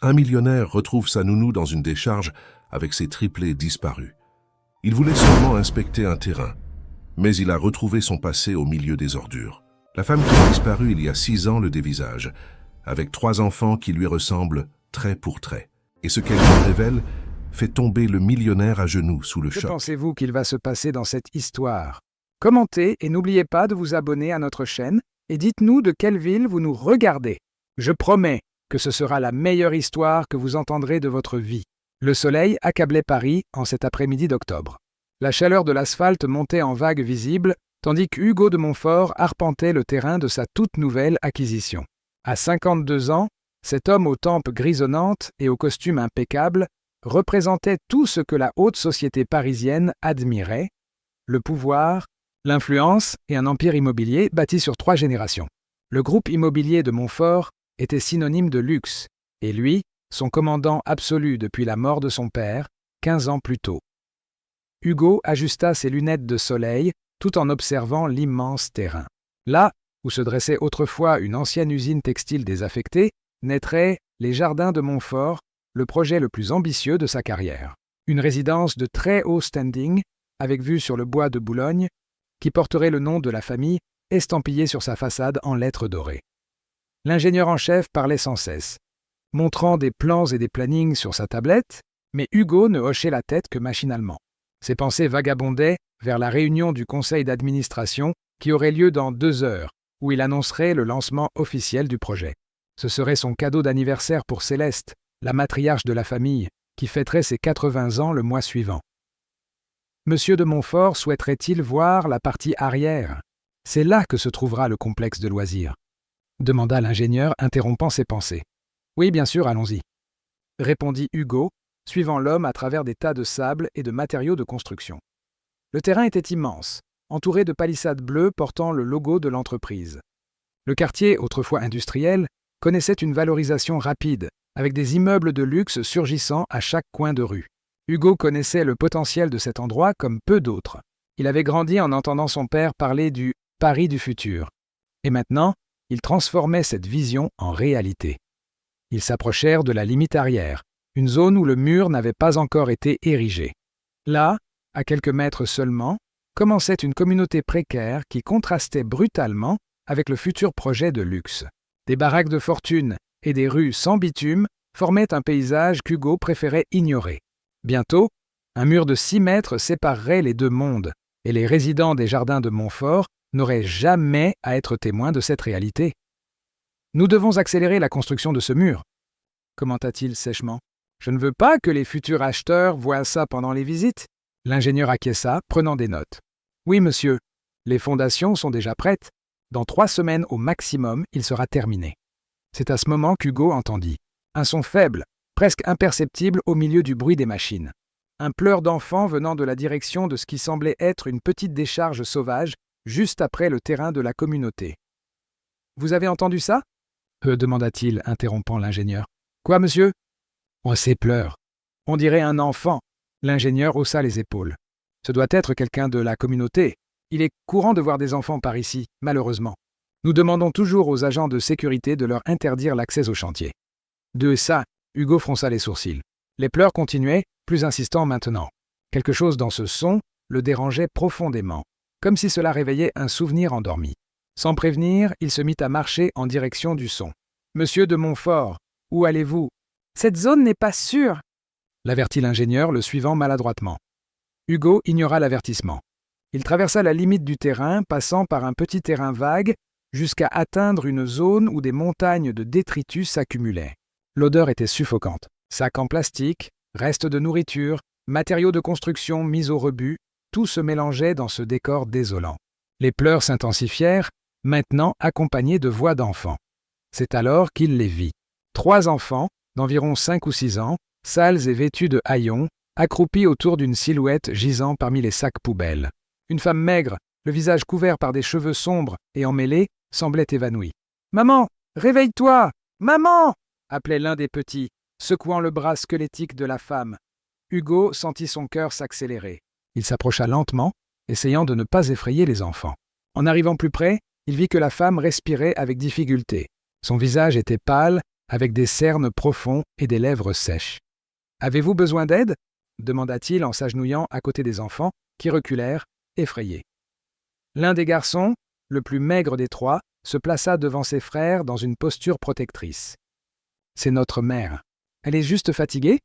Un millionnaire retrouve sa nounou dans une décharge avec ses triplés disparus. Il voulait seulement inspecter un terrain, mais il a retrouvé son passé au milieu des ordures. La femme qui a disparu il y a 6 ans le dévisage, avec 3 enfants qui lui ressemblent trait pour trait. Et ce qu'elle lui révèle fait tomber le millionnaire à genoux sous le Que choc. pensez-vous qu'il va se passer dans cette histoire? Commentez et n'oubliez pas de vous abonner à notre chaîne et dites-nous de quelle ville vous nous regardez. Je promets que ce sera la meilleure histoire que vous entendrez de votre vie. Le soleil accablait Paris en cet après-midi d'octobre. La chaleur de l'asphalte montait en vagues visibles, tandis qu'Hugo de Montfort arpentait le terrain de sa toute nouvelle acquisition. À 52 ans, cet homme aux tempes grisonnantes et au costume impeccable représentait tout ce que la haute société parisienne admirait, le pouvoir, l'influence et un empire immobilier bâti sur 3 générations. Le groupe immobilier de Montfort était synonyme de luxe, et lui, son commandant absolu depuis la mort de son père, 15 ans plus tôt. Hugo ajusta ses lunettes de soleil tout en observant l'immense terrain. Là où se dressait autrefois une ancienne usine textile désaffectée, naîtraient les jardins de Montfort, le projet le plus ambitieux de sa carrière. Une résidence de très haut standing, avec vue sur le bois de Boulogne, qui porterait le nom de la famille estampillé sur sa façade en lettres dorées. L'ingénieur en chef parlait sans cesse, montrant des plans et des plannings sur sa tablette, mais Hugo ne hochait la tête que machinalement. Ses pensées vagabondaient vers la réunion du conseil d'administration qui aurait lieu dans 2 heures, où il annoncerait le lancement officiel du projet. Ce serait son cadeau d'anniversaire pour Céleste, la matriarche de la famille, qui fêterait ses 80 ans le mois suivant. Monsieur de Montfort souhaiterait-il voir la partie arrière? C'est là que se trouvera le complexe de loisirs, demanda l'ingénieur, interrompant ses pensées. Oui, bien sûr, allons-y, répondit Hugo, suivant l'homme à travers des tas de sable et de matériaux de construction. Le terrain était immense, entouré de palissades bleues portant le logo de l'entreprise. Le quartier, autrefois industriel, connaissait une valorisation rapide, avec des immeubles de luxe surgissant à chaque coin de rue. Hugo connaissait le potentiel de cet endroit comme peu d'autres. Il avait grandi en entendant son père parler du « Paris du futur ». Et maintenant, il transformait cette vision en réalité. Ils s'approchèrent de la limite arrière, une zone où le mur n'avait pas encore été érigé. Là, à quelques mètres seulement, commençait une communauté précaire qui contrastait brutalement avec le futur projet de luxe. Des baraques de fortune et des rues sans bitume formaient un paysage qu'Hugo préférait ignorer. Bientôt, un mur de 6 mètres séparerait les 2 mondes, et les résidents des jardins de Montfort n'auraient jamais à être témoins de cette réalité. « Nous devons accélérer la construction de ce mur », commenta-t-il sèchement. « Je ne veux pas que les futurs acheteurs voient ça pendant les visites. » L'ingénieur acquiesça, prenant des notes. « Oui, monsieur, les fondations sont déjà prêtes. Dans 3 semaines au maximum, il sera terminé. » C'est à ce moment qu'Hugo entendit un son faible, presque imperceptible au milieu du bruit des machines. Un pleur d'enfant venant de la direction de ce qui semblait être une petite décharge sauvage, juste après le terrain de la communauté. « Vous avez entendu ça ?» demanda-t-il, interrompant l'ingénieur. « Quoi, monsieur ?»« Oh, ces pleurs. On dirait un enfant. » L'ingénieur haussa les épaules. « Ce doit être quelqu'un de la communauté. Il est courant de voir des enfants par ici, malheureusement. Nous demandons toujours aux agents de sécurité de leur interdire l'accès au chantier. » De ça, Hugo fronça les sourcils. Les pleurs continuaient, plus insistants maintenant. Quelque chose dans ce son le dérangeait profondément, comme si cela réveillait un souvenir endormi. Sans prévenir, il se mit à marcher en direction du son. « Monsieur de Montfort, où allez-vous ?»« Cette zone n'est pas sûre !» l'avertit l'ingénieur, le suivant maladroitement. Hugo ignora l'avertissement. Il traversa la limite du terrain, passant par un petit terrain vague, jusqu'à atteindre une zone où des montagnes de détritus s'accumulaient. L'odeur était suffocante. Sacs en plastique, restes de nourriture, matériaux de construction mis au rebut, tout se mélangeait dans ce décor désolant. Les pleurs s'intensifièrent, maintenant accompagnés de voix d'enfants. C'est alors qu'il les vit. 3 enfants, d'environ 5 ou 6 ans, sales et vêtus de haillons, accroupis autour d'une silhouette gisant parmi les sacs poubelles. Une femme maigre, le visage couvert par des cheveux sombres et emmêlés, semblait évanouie. « Maman, réveille-toi! Maman !» appelait l'un des petits, secouant le bras squelettique de la femme. Hugo sentit son cœur s'accélérer. Il s'approcha lentement, essayant de ne pas effrayer les enfants. En arrivant plus près, il vit que la femme respirait avec difficulté. Son visage était pâle, avec des cernes profonds et des lèvres sèches. « Avez-vous besoin d'aide » demanda-t-il en s'agenouillant à côté des enfants, qui reculèrent, effrayés. L'un des garçons, le plus maigre des trois, se plaça devant ses frères dans une posture protectrice. « C'est notre mère. Elle est juste fatiguée »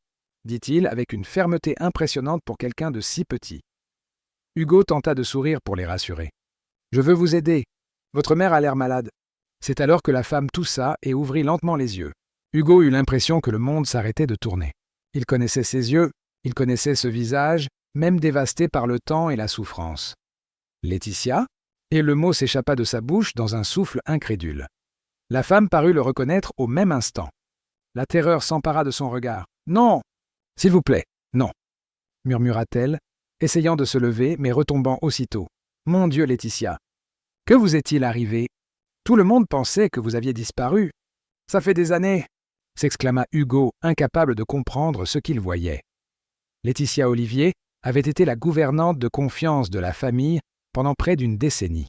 dit-il avec une fermeté impressionnante pour quelqu'un de si petit. Hugo tenta de sourire pour les rassurer. « Je veux vous aider. Votre mère a l'air malade. » C'est alors que la femme toussa et ouvrit lentement les yeux. Hugo eut l'impression que le monde s'arrêtait de tourner. Il connaissait ses yeux, il connaissait ce visage, même dévasté par le temps et la souffrance. « Laetitia ?» Et le mot s'échappa de sa bouche dans un souffle incrédule. La femme parut le reconnaître au même instant. La terreur s'empara de son regard. « Non ! S'il vous plaît, non !» murmura-t-elle, essayant de se lever, mais retombant aussitôt. « Mon Dieu, Laetitia, que vous est-il arrivé? Tout le monde pensait que vous aviez disparu. Ça fait des années !» s'exclama Hugo, incapable de comprendre ce qu'il voyait. Laetitia Olivier avait été la gouvernante de confiance de la famille pendant près d'une décennie.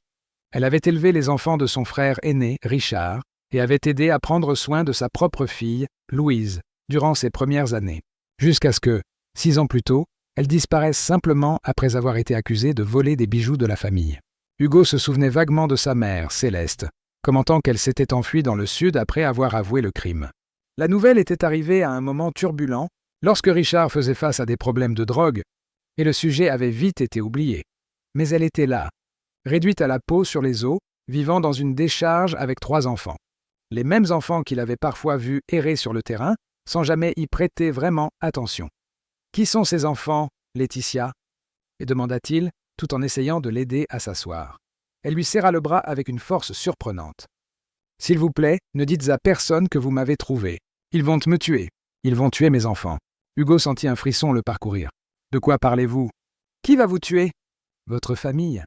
Elle avait élevé les enfants de son frère aîné, Richard, et avait aidé à prendre soin de sa propre fille, Louise, durant ses premières années, jusqu'à ce que, 6 ans plus tôt, elle disparaisse simplement après avoir été accusée de voler des bijoux de la famille. Hugo se souvenait vaguement de sa mère, Céleste, commentant qu'elle s'était enfuie dans le sud après avoir avoué le crime. La nouvelle était arrivée à un moment turbulent, lorsque Richard faisait face à des problèmes de drogue, et le sujet avait vite été oublié. Mais elle était là, réduite à la peau sur les os, vivant dans une décharge avec 3 enfants. Les mêmes enfants qu'il avait parfois vus errer sur le terrain, sans jamais y prêter vraiment attention. « Qui sont ces enfants, Laetitia ?» demanda-t-il, tout en essayant de l'aider à s'asseoir. Elle lui serra le bras avec une force surprenante. « S'il vous plaît, ne dites à personne que vous m'avez trouvé. Ils vont me tuer. Ils vont tuer mes enfants. » Hugo sentit un frisson le parcourir. « De quoi parlez-vous ? Qui va vous tuer ? » « Votre famille, »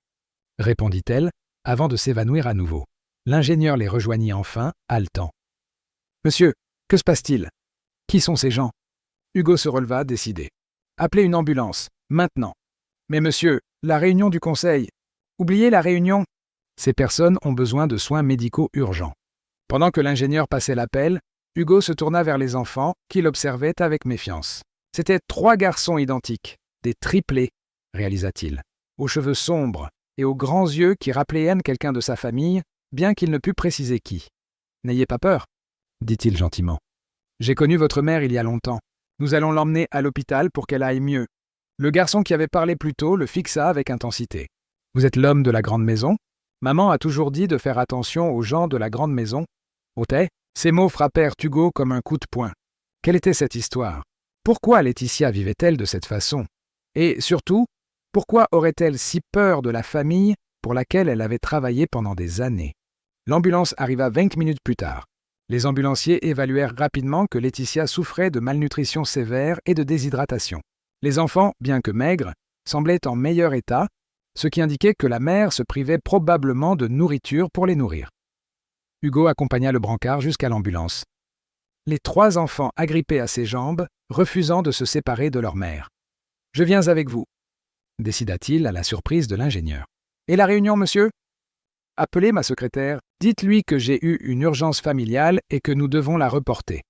répondit-elle, avant de s'évanouir à nouveau. L'ingénieur les rejoignit enfin, haletant. « Monsieur, que se passe-t-il ? Qui sont ces gens ?» Hugo se releva, décidé. « Appelez une ambulance, maintenant. »« Mais monsieur, la réunion du conseil. Oubliez la réunion. Ces personnes ont besoin de soins médicaux urgents. » Pendant que l'ingénieur passait l'appel, Hugo se tourna vers les enfants, qui l'observaient avec méfiance. C'étaient 3 garçons identiques, des triplés, réalisa-t-il, aux cheveux sombres et aux grands yeux qui rappelaient quelqu'un de sa famille, bien qu'il ne pût préciser qui. « N'ayez pas peur, » dit-il gentiment. « J'ai connu votre mère il y a longtemps. Nous allons l'emmener à l'hôpital pour qu'elle aille mieux. » Le garçon qui avait parlé plus tôt le fixa avec intensité. « Vous êtes l'homme de la grande maison ? Maman a toujours dit de faire attention aux gens de la grande maison. » Ôtez, ces mots frappèrent Hugo comme un coup de poing. Quelle était cette histoire ? Pourquoi Laetitia vivait-elle de cette façon ? Et surtout, pourquoi aurait-elle si peur de la famille pour laquelle elle avait travaillé pendant des années ? L'ambulance arriva 20 minutes plus tard. Les ambulanciers évaluèrent rapidement que Laetitia souffrait de malnutrition sévère et de déshydratation. Les enfants, bien que maigres, semblaient en meilleur état, ce qui indiquait que la mère se privait probablement de nourriture pour les nourrir. Hugo accompagna le brancard jusqu'à l'ambulance. Les 3 enfants agrippés à ses jambes, refusant de se séparer de leur mère. « Je viens avec vous », décida-t-il à la surprise de l'ingénieur. « Et la réunion, monsieur ? » « Appelez ma secrétaire, dites-lui que j'ai eu une urgence familiale et que nous devons la reporter. »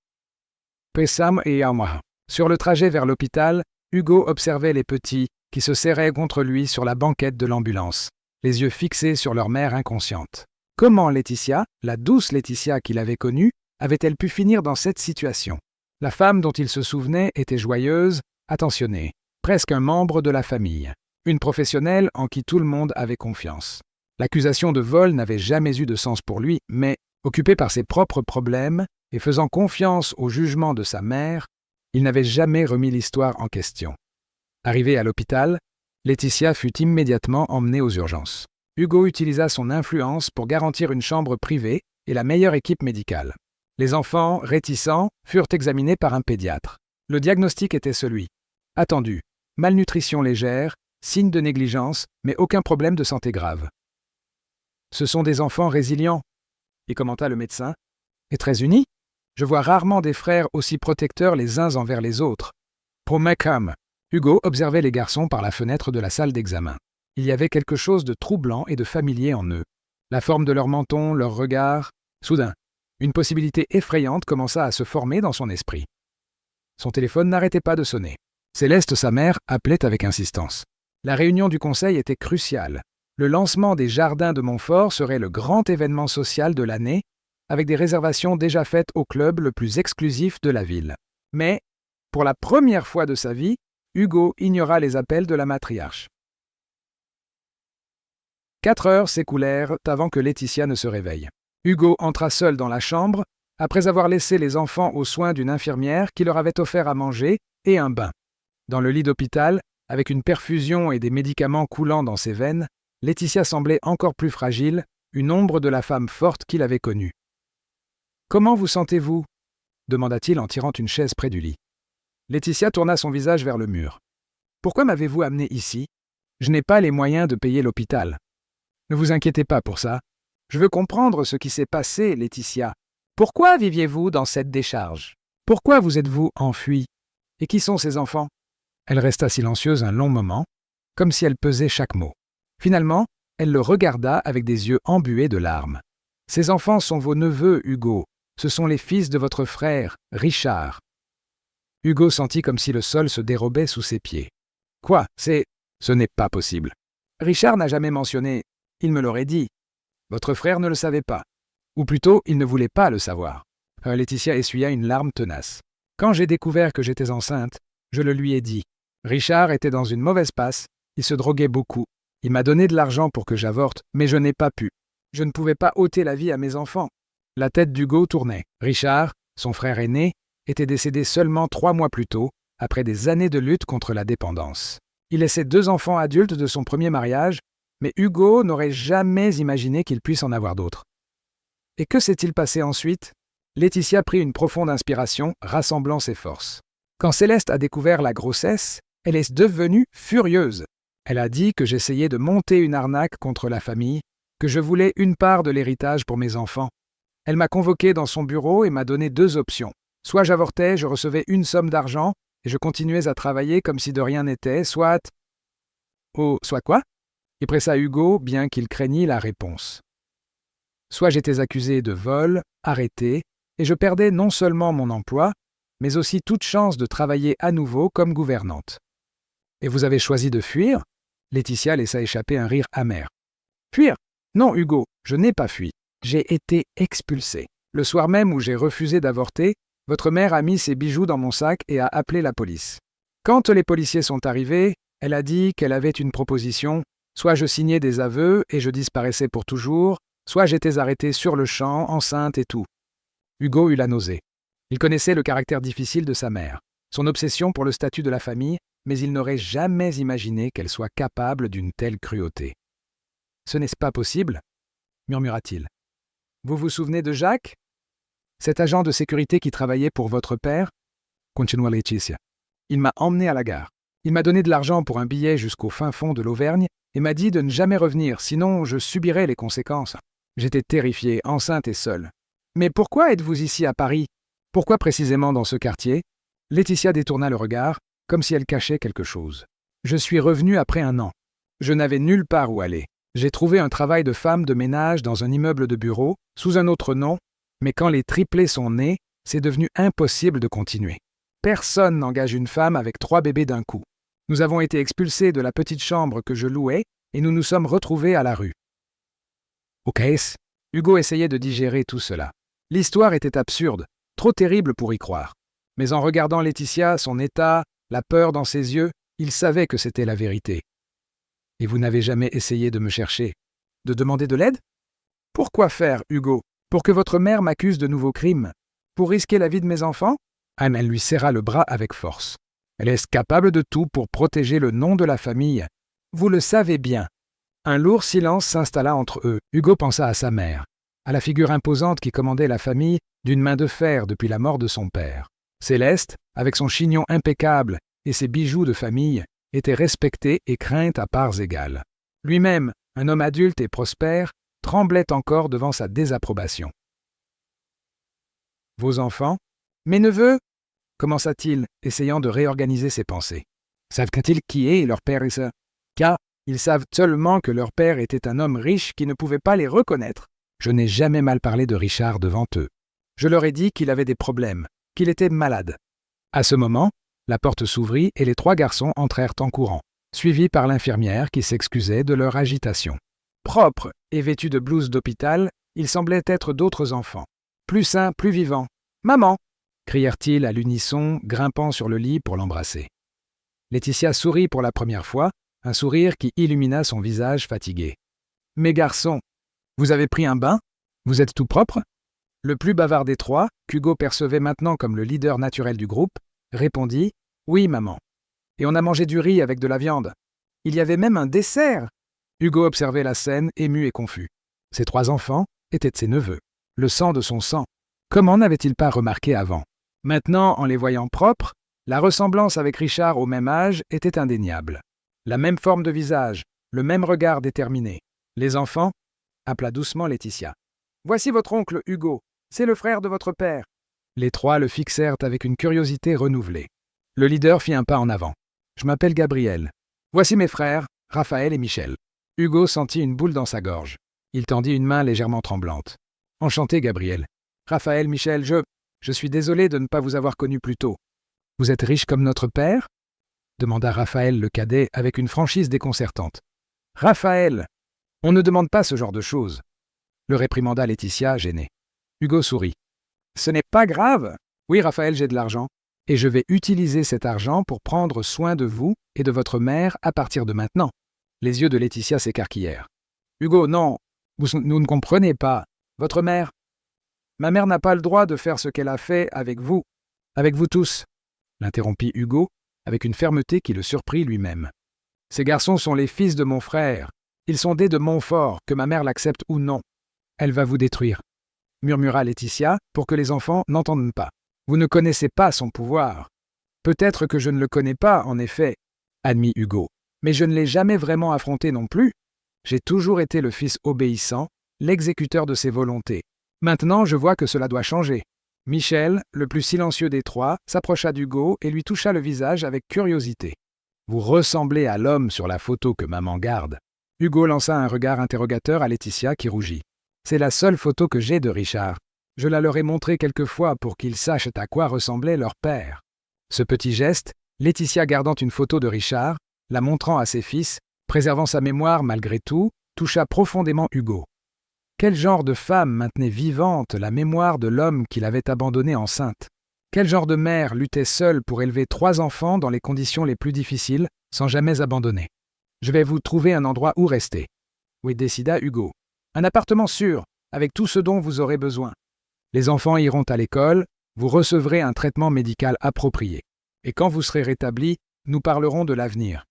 Pessam et Yamaha. Sur le trajet vers l'hôpital, Hugo observait les petits qui se serraient contre lui sur la banquette de l'ambulance, les yeux fixés sur leur mère inconsciente. Comment Laetitia, la douce Laetitia qu'il avait connue, avait-elle pu finir dans cette situation ? La femme dont il se souvenait était joyeuse, attentionnée, presque un membre de la famille, une professionnelle en qui tout le monde avait confiance. L'accusation de vol n'avait jamais eu de sens pour lui, mais, occupé par ses propres problèmes et faisant confiance au jugement de sa mère, il n'avait jamais remis l'histoire en question. Arrivée à l'hôpital, Laetitia fut immédiatement emmenée aux urgences. Hugo utilisa son influence pour garantir une chambre privée et la meilleure équipe médicale. Les enfants, réticents, furent examinés par un pédiatre. Le diagnostic était celui. Attendu, malnutrition légère, signe de négligence, mais aucun problème de santé grave. Ce sont des enfants résilients, y commenta le médecin, et très unis. Je vois rarement des frères aussi protecteurs les uns envers les autres. Promecam. Hugo observait les garçons par la fenêtre de la salle d'examen. Il y avait quelque chose de troublant et de familier en eux. La forme de leur menton, leur regard. Soudain, Une possibilité effrayante commença à se former dans son esprit. Son téléphone n'arrêtait pas de sonner. Céleste, sa mère, appelait avec insistance. La réunion du conseil était cruciale. Le lancement des jardins de Montfort serait le grand événement social de l'année, avec des réservations déjà faites au club le plus exclusif de la ville. Mais, pour la première fois de sa vie, Hugo ignora les appels de la matriarche. 4 heures s'écoulèrent avant que Laetitia ne se réveille. Hugo entra seul dans la chambre, après avoir laissé les enfants aux soins d'une infirmière qui leur avait offert à manger et un bain. Dans le lit d'hôpital, avec une perfusion et des médicaments coulant dans ses veines, Laetitia semblait encore plus fragile, une ombre de la femme forte qu'il avait connue. « Comment vous sentez-vous » demanda-t-il en tirant une chaise près du lit. Laetitia tourna son visage vers le mur. « Pourquoi m'avez-vous amené ici ? Je n'ai pas les moyens de payer l'hôpital. Ne vous inquiétez pas pour ça. Je veux comprendre ce qui s'est passé, Laetitia. Pourquoi viviez-vous dans cette décharge ? Pourquoi vous êtes-vous enfuie ? Et qui sont ces enfants ?» Elle resta silencieuse un long moment, comme si elle pesait chaque mot. Finalement, elle le regarda avec des yeux embués de larmes. « Ces enfants sont vos neveux, Hugo. Ce sont les fils de votre frère, Richard. » Hugo sentit comme si le sol se dérobait sous ses pieds. « Quoi ? Ce n'est pas possible. Richard n'a jamais mentionné. Il me l'aurait dit. Votre frère ne le savait pas. Ou plutôt, il ne voulait pas le savoir. » Laetitia essuya une larme tenace. « Quand j'ai découvert que j'étais enceinte, je le lui ai dit. Richard était dans une mauvaise passe, il se droguait beaucoup. Il m'a donné de l'argent pour que j'avorte, mais je n'ai pas pu. Je ne pouvais pas ôter la vie à mes enfants. » La tête d'Hugo tournait. Richard, son frère aîné, était décédé seulement 3 mois plus tôt, après des années de lutte contre la dépendance. Il laissait 2 enfants adultes de son premier mariage, mais Hugo n'aurait jamais imaginé qu'il puisse en avoir d'autres. Et que s'est-il passé ensuite ? Laetitia prit une profonde inspiration, rassemblant ses forces. Quand Céleste a découvert la grossesse, elle est devenue furieuse. Elle a dit que j'essayais de monter une arnaque contre la famille, que je voulais une part de l'héritage pour mes enfants. Elle m'a convoqué dans son bureau et m'a donné 2 options. Soit j'avortais, je recevais une somme d'argent et je continuais à travailler comme si de rien n'était, soit... Oh, soit quoi ? Il pressa Hugo, bien qu'il craignît la réponse. Soit j'étais accusé de vol, arrêté, et je perdais non seulement mon emploi, mais aussi toute chance de travailler à nouveau comme gouvernante. Et vous avez choisi de fuir ? Laetitia laissa échapper un rire amer. Fuir ? Non, Hugo, je n'ai pas fui. J'ai été expulsé. Le soir même où j'ai refusé d'avorter, votre mère a mis ses bijoux dans mon sac et a appelé la police. Quand les policiers sont arrivés, elle a dit qu'elle avait une proposition. Soit je signais des aveux et je disparaissais pour toujours, soit j'étais arrêté sur le champ, enceinte et tout. Hugo eut la nausée. Il connaissait le caractère difficile de sa mère, son obsession pour le statut de la famille, mais il n'aurait jamais imaginé qu'elle soit capable d'une telle cruauté. « Ce n'est pas possible » murmura-t-il. « Vous vous souvenez de Jacques ? Cet agent de sécurité qui travaillait pour votre père ?» continua Laetitia. « Il m'a emmené à la gare. Il m'a donné de l'argent pour un billet jusqu'au fin fond de l'Auvergne et m'a dit de ne jamais revenir, sinon je subirais les conséquences. J'étais terrifiée, enceinte et seule. Mais pourquoi êtes-vous ici à Paris ? Pourquoi précisément dans ce quartier ? Laetitia détourna le regard, comme si elle cachait quelque chose. Je suis revenue après 1 an. Je n'avais nulle part où aller. J'ai trouvé un travail de femme de ménage dans un immeuble de bureau, sous un autre nom, mais quand les triplés sont nés, c'est devenu impossible de continuer. Personne n'engage une femme avec 3 bébés d'un coup. Nous avons été expulsés de la petite chambre que je louais et nous nous sommes retrouvés à la rue. Ok, Hugo essayait de digérer tout cela. L'histoire était absurde, trop terrible pour y croire. Mais en regardant Laetitia, son état, la peur dans ses yeux, il savait que c'était la vérité. Et vous n'avez jamais essayé de me chercher, de demander de l'aide ? Pourquoi faire, Hugo ? Pour que votre mère m'accuse de nouveaux crimes ? Pour risquer la vie de mes enfants ? Anne, elle lui serra le bras avec force. Elle est capable de tout pour protéger le nom de la famille. Vous le savez bien. Un lourd silence s'installa entre eux. Hugo pensa à sa mère, à la figure imposante qui commandait la famille d'une main de fer depuis la mort de son père. Céleste, avec son chignon impeccable et ses bijoux de famille, était respectée et crainte à parts égales. Lui-même, un homme adulte et prospère, tremblait encore devant sa désapprobation. « Vos enfants ? Mes neveux ?» commença-t-il, essayant de réorganiser ses pensées. « Savent-ils qui est leur père et ça ? Car ils savent seulement que leur père était un homme riche qui ne pouvait pas les reconnaître. Je n'ai jamais mal parlé de Richard devant eux. Je leur ai dit qu'il avait des problèmes, qu'il était malade. À ce moment, la porte s'ouvrit et les 3 garçons entrèrent en courant, suivis par l'infirmière qui s'excusait de leur agitation. Propres et vêtus de blouses d'hôpital, ils semblaient être d'autres enfants. Plus sains, plus vivants. « Maman !» crièrent-ils à l'unisson, grimpant sur le lit pour l'embrasser. Laetitia sourit pour la première fois, un sourire qui illumina son visage fatigué. « Mes garçons, vous avez pris un bain? Vous êtes tout propres ?» Le plus bavard des 3, qu'Hugo percevait maintenant comme le leader naturel du groupe, répondit « Oui, maman. Et on a mangé du riz avec de la viande. Il y avait même un dessert !» Hugo observait la scène, ému et confus. Ces 3 enfants étaient de ses neveux, le sang de son sang. Comment n'avait-il pas remarqué avant? Maintenant, en les voyant propres, la ressemblance avec Richard au même âge était indéniable. La même forme de visage, le même regard déterminé. Les enfants, appela doucement Laetitia. « Voici votre oncle Hugo, c'est le frère de votre père. » Les 3 le fixèrent avec une curiosité renouvelée. Le leader fit un pas en avant. « Je m'appelle Gabriel. Voici mes frères, Raphaël et Michel. » Hugo sentit une boule dans sa gorge. Il tendit une main légèrement tremblante. « Enchanté, Gabriel. Raphaël, Michel, je suis désolé de ne pas vous avoir connu plus tôt. »« Vous êtes riche comme notre père ?» demanda Raphaël le cadet avec une franchise déconcertante. « Raphaël, on ne demande pas ce genre de choses. » le réprimanda Laetitia, gênée. Hugo sourit. « Ce n'est pas grave. Oui, Raphaël, j'ai de l'argent. Et je vais utiliser cet argent pour prendre soin de vous et de votre mère à partir de maintenant. » Les yeux de Laetitia s'écarquillèrent. « Hugo, non, vous ne comprenez pas. Votre mère... Ma mère n'a pas le droit de faire ce qu'elle a fait avec vous tous, » l'interrompit Hugo, avec une fermeté qui le surprit lui-même. « Ces garçons sont les fils de mon frère. Ils sont des de Montfort, que ma mère l'accepte ou non. Elle va vous détruire, » murmura Laetitia, pour que les enfants n'entendent pas. « Vous ne connaissez pas son pouvoir. »« Peut-être que je ne le connais pas, en effet, » admit Hugo. « Mais je ne l'ai jamais vraiment affronté non plus. J'ai toujours été le fils obéissant, l'exécuteur de ses volontés. Maintenant, je vois que cela doit changer. » Michel, le plus silencieux des 3, s'approcha d'Hugo et lui toucha le visage avec curiosité. « Vous ressemblez à l'homme sur la photo que maman garde. » Hugo lança un regard interrogateur à Laetitia qui rougit. « C'est la seule photo que j'ai de Richard. Je la leur ai montrée quelquefois pour qu'ils sachent à quoi ressemblait leur père. » Ce petit geste, Laetitia gardant une photo de Richard, la montrant à ses fils, préservant sa mémoire malgré tout, toucha profondément Hugo. Quel genre de femme maintenait vivante la mémoire de l'homme qui l'avait abandonnée enceinte? Quel genre de mère luttait seule pour élever 3 enfants dans les conditions les plus difficiles, sans jamais abandonner? « Je vais vous trouver un endroit où rester. » Oui, décida Hugo. « Un appartement sûr, avec tout ce dont vous aurez besoin. Les enfants iront à l'école, vous recevrez un traitement médical approprié. Et quand vous serez rétabli, nous parlerons de l'avenir. »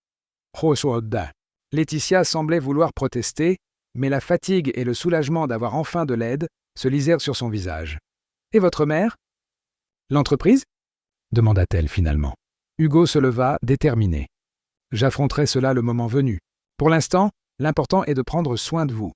Laetitia semblait vouloir protester, mais la fatigue et le soulagement d'avoir enfin de l'aide se lisèrent sur son visage. « Et votre mère? »« L'entreprise » demanda-t-elle finalement. Hugo se leva, déterminé. « J'affronterai cela le moment venu. Pour l'instant, l'important est de prendre soin de vous. »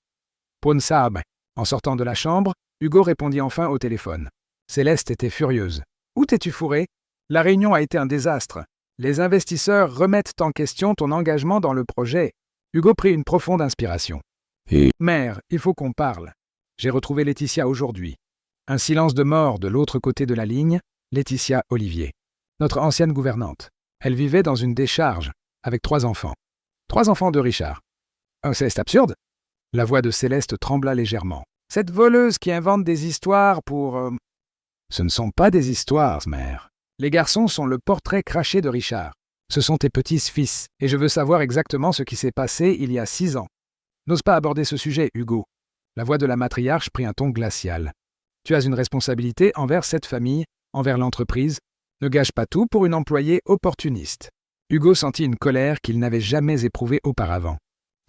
Ponsab. En sortant de la chambre, Hugo répondit enfin au téléphone. Céleste était furieuse. « Où t'es-tu fourré? La réunion a été un désastre. Les investisseurs remettent en question ton engagement dans le projet. » Hugo prit une profonde inspiration. « Mère, il faut qu'on parle. J'ai retrouvé Laetitia aujourd'hui. » Un silence de mort de l'autre côté de la ligne, Laetitia Olivier. Notre ancienne gouvernante. Elle vivait dans une décharge, avec 3 enfants. 3 enfants de Richard. « Oh, c'est absurde !» La voix de Céleste trembla légèrement. « Cette voleuse qui invente des histoires pour... » Ce ne sont pas des histoires, mère. Les garçons sont le portrait craché de Richard. Ce sont tes petits-fils, et je veux savoir exactement ce qui s'est passé il y a 6 ans. N'ose pas aborder ce sujet, Hugo. La voix de la matriarche prit un ton glacial. Tu as une responsabilité envers cette famille, envers l'entreprise. Ne gâche pas tout pour une employée opportuniste. Hugo sentit une colère qu'il n'avait jamais éprouvée auparavant.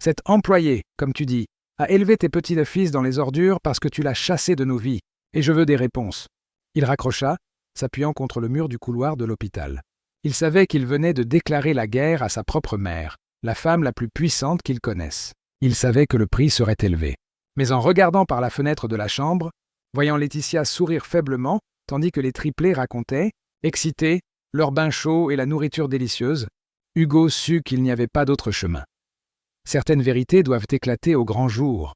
Cette employée, comme tu dis, a élevé tes petits-fils dans les ordures parce que tu l'as chassée de nos vies, et je veux des réponses. Il raccrocha, s'appuyant contre le mur du couloir de l'hôpital. Il savait qu'il venait de déclarer la guerre à sa propre mère, la femme la plus puissante qu'il connaisse. Il savait que le prix serait élevé. Mais en regardant par la fenêtre de la chambre, voyant Laetitia sourire faiblement, tandis que les triplés racontaient, excités, leur bain chaud et la nourriture délicieuse, Hugo sut qu'il n'y avait pas d'autre chemin. Certaines vérités doivent éclater au grand jour.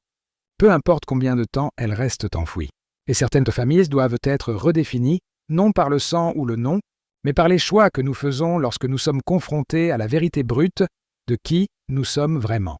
Peu importe combien de temps elles restent enfouies. et certaines familles doivent être redéfinies, non par le sang ou le nom, mais par les choix que nous faisons lorsque nous sommes confrontés à la vérité brute de qui nous sommes vraiment.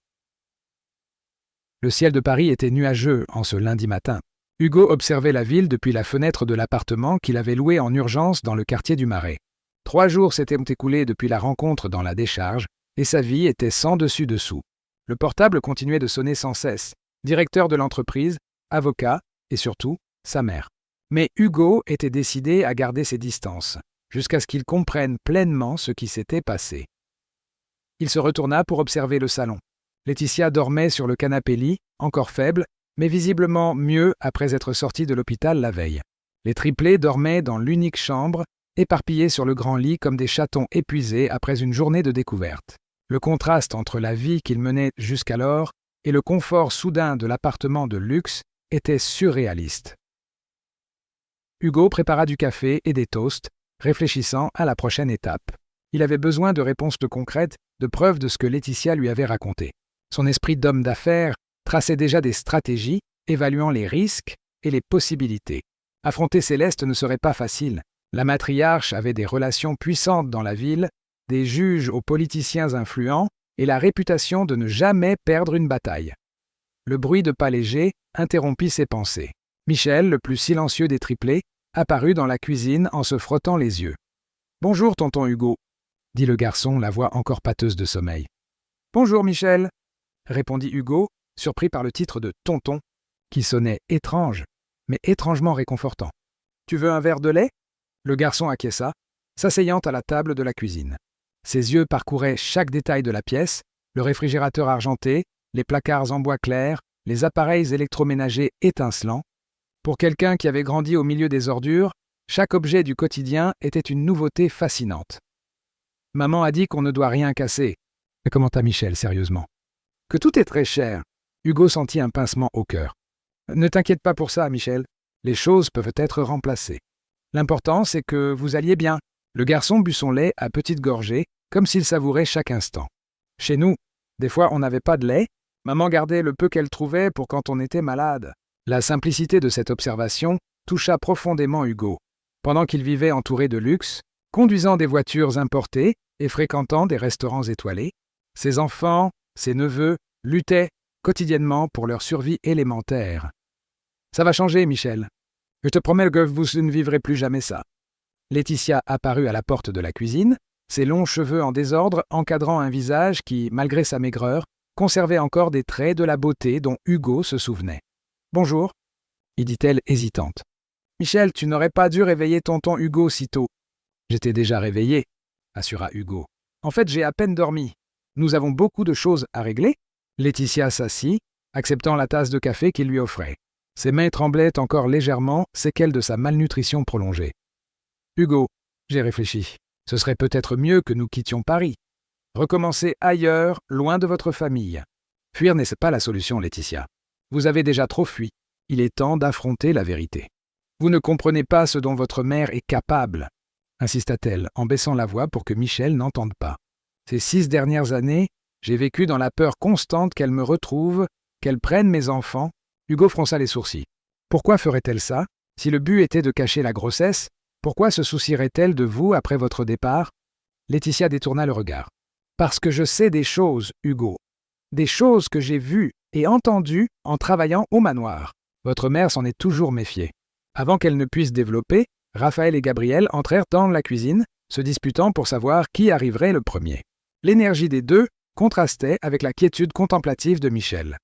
Le ciel de Paris était nuageux en ce lundi matin. Hugo observait la ville depuis la fenêtre de l'appartement qu'il avait loué en urgence dans le quartier du Marais. 3 jours s'étaient écoulés depuis la rencontre dans la décharge, et sa vie était sans dessus-dessous. Le portable continuait de sonner sans cesse. Directeur de l'entreprise, avocat, et surtout, sa mère. Mais Hugo était décidé à garder ses distances, jusqu'à ce qu'il comprenne pleinement ce qui s'était passé. Il se retourna pour observer le salon. Laetitia dormait sur le canapé-lit, encore faible, mais visiblement mieux après être sortie de l'hôpital la veille. Les triplés dormaient dans l'unique chambre, éparpillés sur le grand lit comme des chatons épuisés après une journée de découverte. Le contraste entre la vie qu'ils menaient jusqu'alors et le confort soudain de l'appartement de luxe était surréaliste. Hugo prépara du café et des toasts, réfléchissant à la prochaine étape. Il avait besoin de réponses concrètes, de preuves de ce que Laetitia lui avait raconté. Son esprit d'homme d'affaires traçait déjà des stratégies, évaluant les risques et les possibilités. Affronter Céleste ne serait pas facile. La matriarche avait des relations puissantes dans la ville, des juges aux politiciens influents et la réputation de ne jamais perdre une bataille. Le bruit de pas légers interrompit ses pensées. Michel, le plus silencieux des triplés, apparut dans la cuisine en se frottant les yeux. « Bonjour, tonton Hugo », dit le garçon, la voix encore pâteuse de sommeil. « Bonjour, Michel », répondit Hugo, surpris par le titre de « tonton », qui sonnait étrange, mais étrangement réconfortant. « Tu veux un verre de lait ?» Le garçon acquiesça, s'asseyant à la table de la cuisine. Ses yeux parcouraient chaque détail de la pièce, le réfrigérateur argenté, les placards en bois clair, les appareils électroménagers étincelants. Pour quelqu'un qui avait grandi au milieu des ordures, chaque objet du quotidien était une nouveauté fascinante. « Maman a dit qu'on ne doit rien casser », commenta Michel sérieusement. « Que tout est très cher. » Hugo sentit un pincement au cœur. « Ne t'inquiète pas pour ça, Michel. Les choses peuvent être remplacées. L'important, c'est que vous alliez bien. » Le garçon but son lait à petites gorgées, comme s'il savourait chaque instant. « Chez nous, des fois on n'avait pas de lait. Maman gardait le peu qu'elle trouvait pour quand on était malade. » La simplicité de cette observation toucha profondément Hugo. Pendant qu'il vivait entouré de luxe, conduisant des voitures importées et fréquentant des restaurants étoilés, ses enfants, ses neveux, luttaient quotidiennement pour leur survie élémentaire. « Ça va changer, Michel. Je te promets que vous ne vivrez plus jamais ça. » Laetitia apparut à la porte de la cuisine, ses longs cheveux en désordre encadrant un visage qui, malgré sa maigreur, conservait encore des traits de la beauté dont Hugo se souvenait. « Bonjour, » y dit-elle hésitante. « Michel, tu n'aurais pas dû réveiller tonton Hugo si tôt. »« J'étais déjà réveillé, » assura Hugo. « En fait, j'ai à peine dormi. Nous avons beaucoup de choses à régler. » Laetitia s'assit, acceptant la tasse de café qu'il lui offrait. Ses mains tremblaient encore légèrement, séquelles de sa malnutrition prolongée. « Hugo, j'ai réfléchi. Ce serait peut-être mieux que nous quittions Paris. Recommencer ailleurs, loin de votre famille. Fuir n'est pas la solution, Laetitia. Vous avez déjà trop fui. Il est temps d'affronter la vérité. Vous ne comprenez pas ce dont votre mère est capable, insista-t-elle en baissant la voix pour que Michel n'entende pas. Ces 6 dernières années, j'ai vécu dans la peur constante qu'elle me retrouve, qu'elle prenne mes enfants. » Hugo fronça les sourcils. Pourquoi ferait-elle ça? Si le but était de cacher la grossesse, pourquoi se soucierait-elle de vous après votre départ? Laetitia détourna le regard. Parce que je sais des choses, Hugo. Des choses que j'ai vues et entendues en travaillant au manoir. Votre mère s'en est toujours méfiée. Avant qu'elle ne puisse développer, Raphaël et Gabriel entrèrent dans la cuisine, se disputant pour savoir qui arriverait le premier. L'énergie des deux contrastait avec la quiétude contemplative de Michel.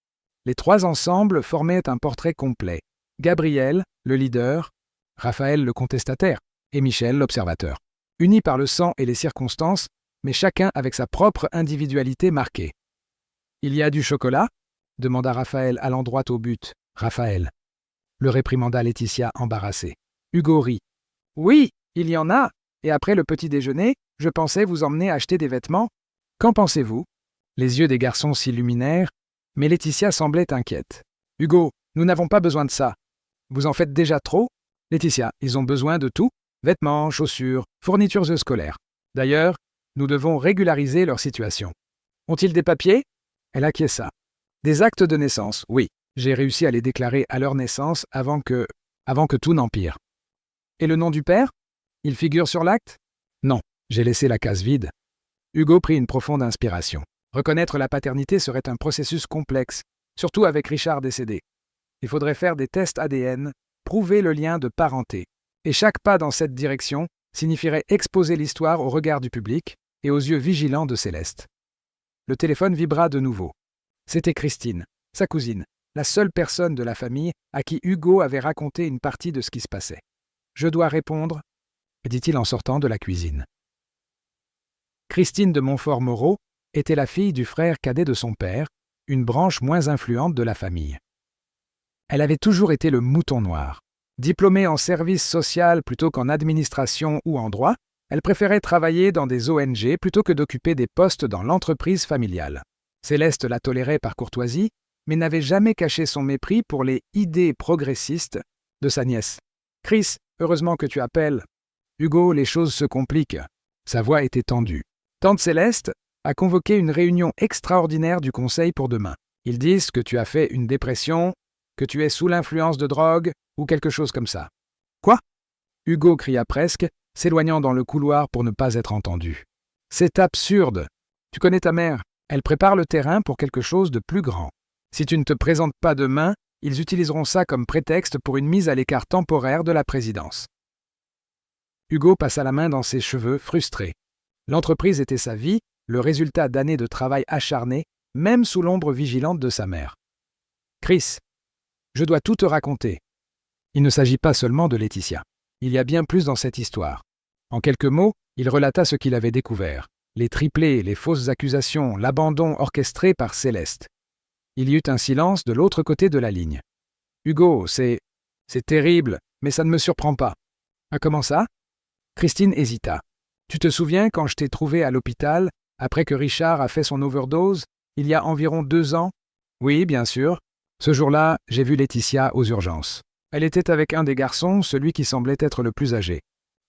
Les 3 ensemble formaient un portrait complet. Gabriel, le leader, Raphaël, le contestataire, et Michel, l'observateur. Unis par le sang et les circonstances, mais chacun avec sa propre individualité marquée. « Il y a du chocolat ?» demanda Raphaël allant droit au but. Raphaël. Le réprimanda Laetitia embarrassée. Hugo rit. « Oui, il y en a, et après le petit déjeuner, je pensais vous emmener acheter des vêtements. Qu'en pensez-vous » Les yeux des garçons s'illuminèrent, mais Laetitia semblait inquiète. « Hugo, nous n'avons pas besoin de ça. Vous en faites déjà trop ?» Laetitia, ils ont besoin de tout, vêtements, chaussures, fournitures scolaires. D'ailleurs, nous devons régulariser leur situation. Ont-ils des papiers? Elle acquiesça. Des actes de naissance, oui. J'ai réussi à les déclarer à leur naissance avant que... avant que tout n'empire. Et le nom du père? Il figure sur l'acte? Non, j'ai laissé la case vide. Hugo prit une profonde inspiration. Reconnaître la paternité serait un processus complexe, surtout avec Richard décédé. Il faudrait faire des tests ADN, prouver le lien de parenté. Et chaque pas dans cette direction signifierait exposer l'histoire au regard du public et aux yeux vigilants de Céleste. Le téléphone vibra de nouveau. C'était Christine, sa cousine, la seule personne de la famille à qui Hugo avait raconté une partie de ce qui se passait. « Je dois répondre », dit-il en sortant de la cuisine. Christine de Montfort-Moreau était la fille du frère cadet de son père, une branche moins influente de la famille. Elle avait toujours été le mouton noir. Diplômée en service social plutôt qu'en administration ou en droit, elle préférait travailler dans des ONG plutôt que d'occuper des postes dans l'entreprise familiale. Céleste la tolérait par courtoisie, mais n'avait jamais caché son mépris pour les idées progressistes de sa nièce. « Chris, heureusement que tu appelles. Hugo, les choses se compliquent. » Sa voix était tendue. Tante Céleste a convoqué une réunion extraordinaire du conseil pour demain. Ils disent que tu as fait une dépression, que tu es sous l'influence de drogue ou quelque chose comme ça. Quoi? Hugo cria presque, s'éloignant dans le couloir pour ne pas être entendu. C'est absurde. Tu connais ta mère. Elle prépare le terrain pour quelque chose de plus grand. Si tu ne te présentes pas demain, ils utiliseront ça comme prétexte pour une mise à l'écart temporaire de la présidence. Hugo passa la main dans ses cheveux, frustré. L'entreprise était sa vie, le résultat d'années de travail acharné, même sous l'ombre vigilante de sa mère. « Chris, je dois tout te raconter. Il ne s'agit pas seulement de Laetitia. Il y a bien plus dans cette histoire. » En quelques mots, il relata ce qu'il avait découvert. Les triplés, les fausses accusations, l'abandon orchestré par Céleste. Il y eut un silence de l'autre côté de la ligne. « Hugo, c'est terrible, mais ça ne me surprend pas. »« Ah, comment ça ?» Christine hésita. « Tu te souviens quand je t'ai trouvé à l'hôpital, après que Richard a fait son overdose, il y a environ 2 ans? » Oui, bien sûr. Ce jour-là, j'ai vu Laetitia aux urgences. Elle était avec un des garçons, celui qui semblait être le plus âgé.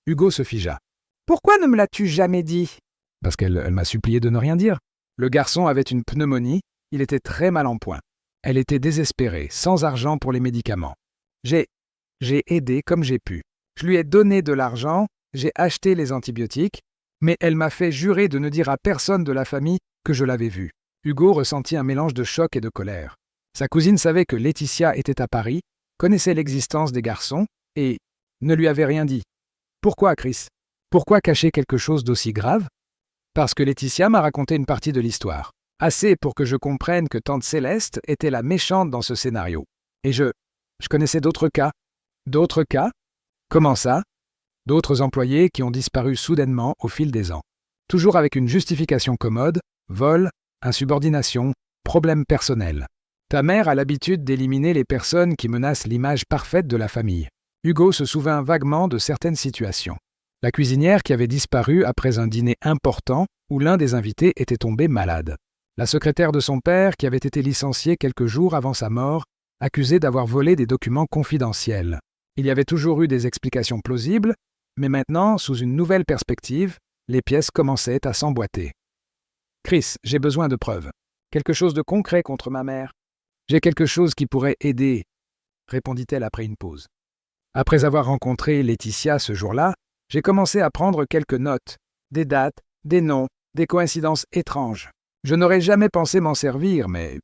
Hugo se figea. « Pourquoi ne me l'as-tu jamais dit ?»« Parce qu'elle m'a supplié de ne rien dire. Le garçon avait une pneumonie, il était très mal en point. Elle était désespérée, sans argent pour les médicaments. J'ai aidé comme j'ai pu. Je lui ai donné de l'argent, j'ai acheté les antibiotiques, mais elle m'a fait jurer de ne dire à personne de la famille que je l'avais vue. » Hugo ressentit un mélange de choc et de colère. Sa cousine savait que Laetitia était à Paris, connaissait l'existence des garçons et ne lui avait rien dit. Pourquoi, Chris? Pourquoi cacher quelque chose d'aussi grave? Parce que Laetitia m'a raconté une partie de l'histoire. Assez pour que je comprenne que tante Céleste était la méchante dans ce scénario. Et je connaissais d'autres cas. D'autres cas? Comment ça? D'autres employés qui ont disparu soudainement au fil des ans. Toujours avec une justification commode, vol, insubordination, problème personnel. Ta mère a l'habitude d'éliminer les personnes qui menacent l'image parfaite de la famille. Hugo se souvint vaguement de certaines situations. La cuisinière qui avait disparu après un dîner important où l'un des invités était tombé malade. La secrétaire de son père qui avait été licenciée quelques jours avant sa mort, accusée d'avoir volé des documents confidentiels. Il y avait toujours eu des explications plausibles, mais maintenant, sous une nouvelle perspective, les pièces commençaient à s'emboîter. « Chris, j'ai besoin de preuves. Quelque chose de concret contre ma mère. J'ai quelque chose qui pourrait aider, » répondit-elle après une pause. Après avoir rencontré Laetitia ce jour-là, j'ai commencé à prendre quelques notes, des dates, des noms, des coïncidences étranges. Je n'aurais jamais pensé m'en servir, mais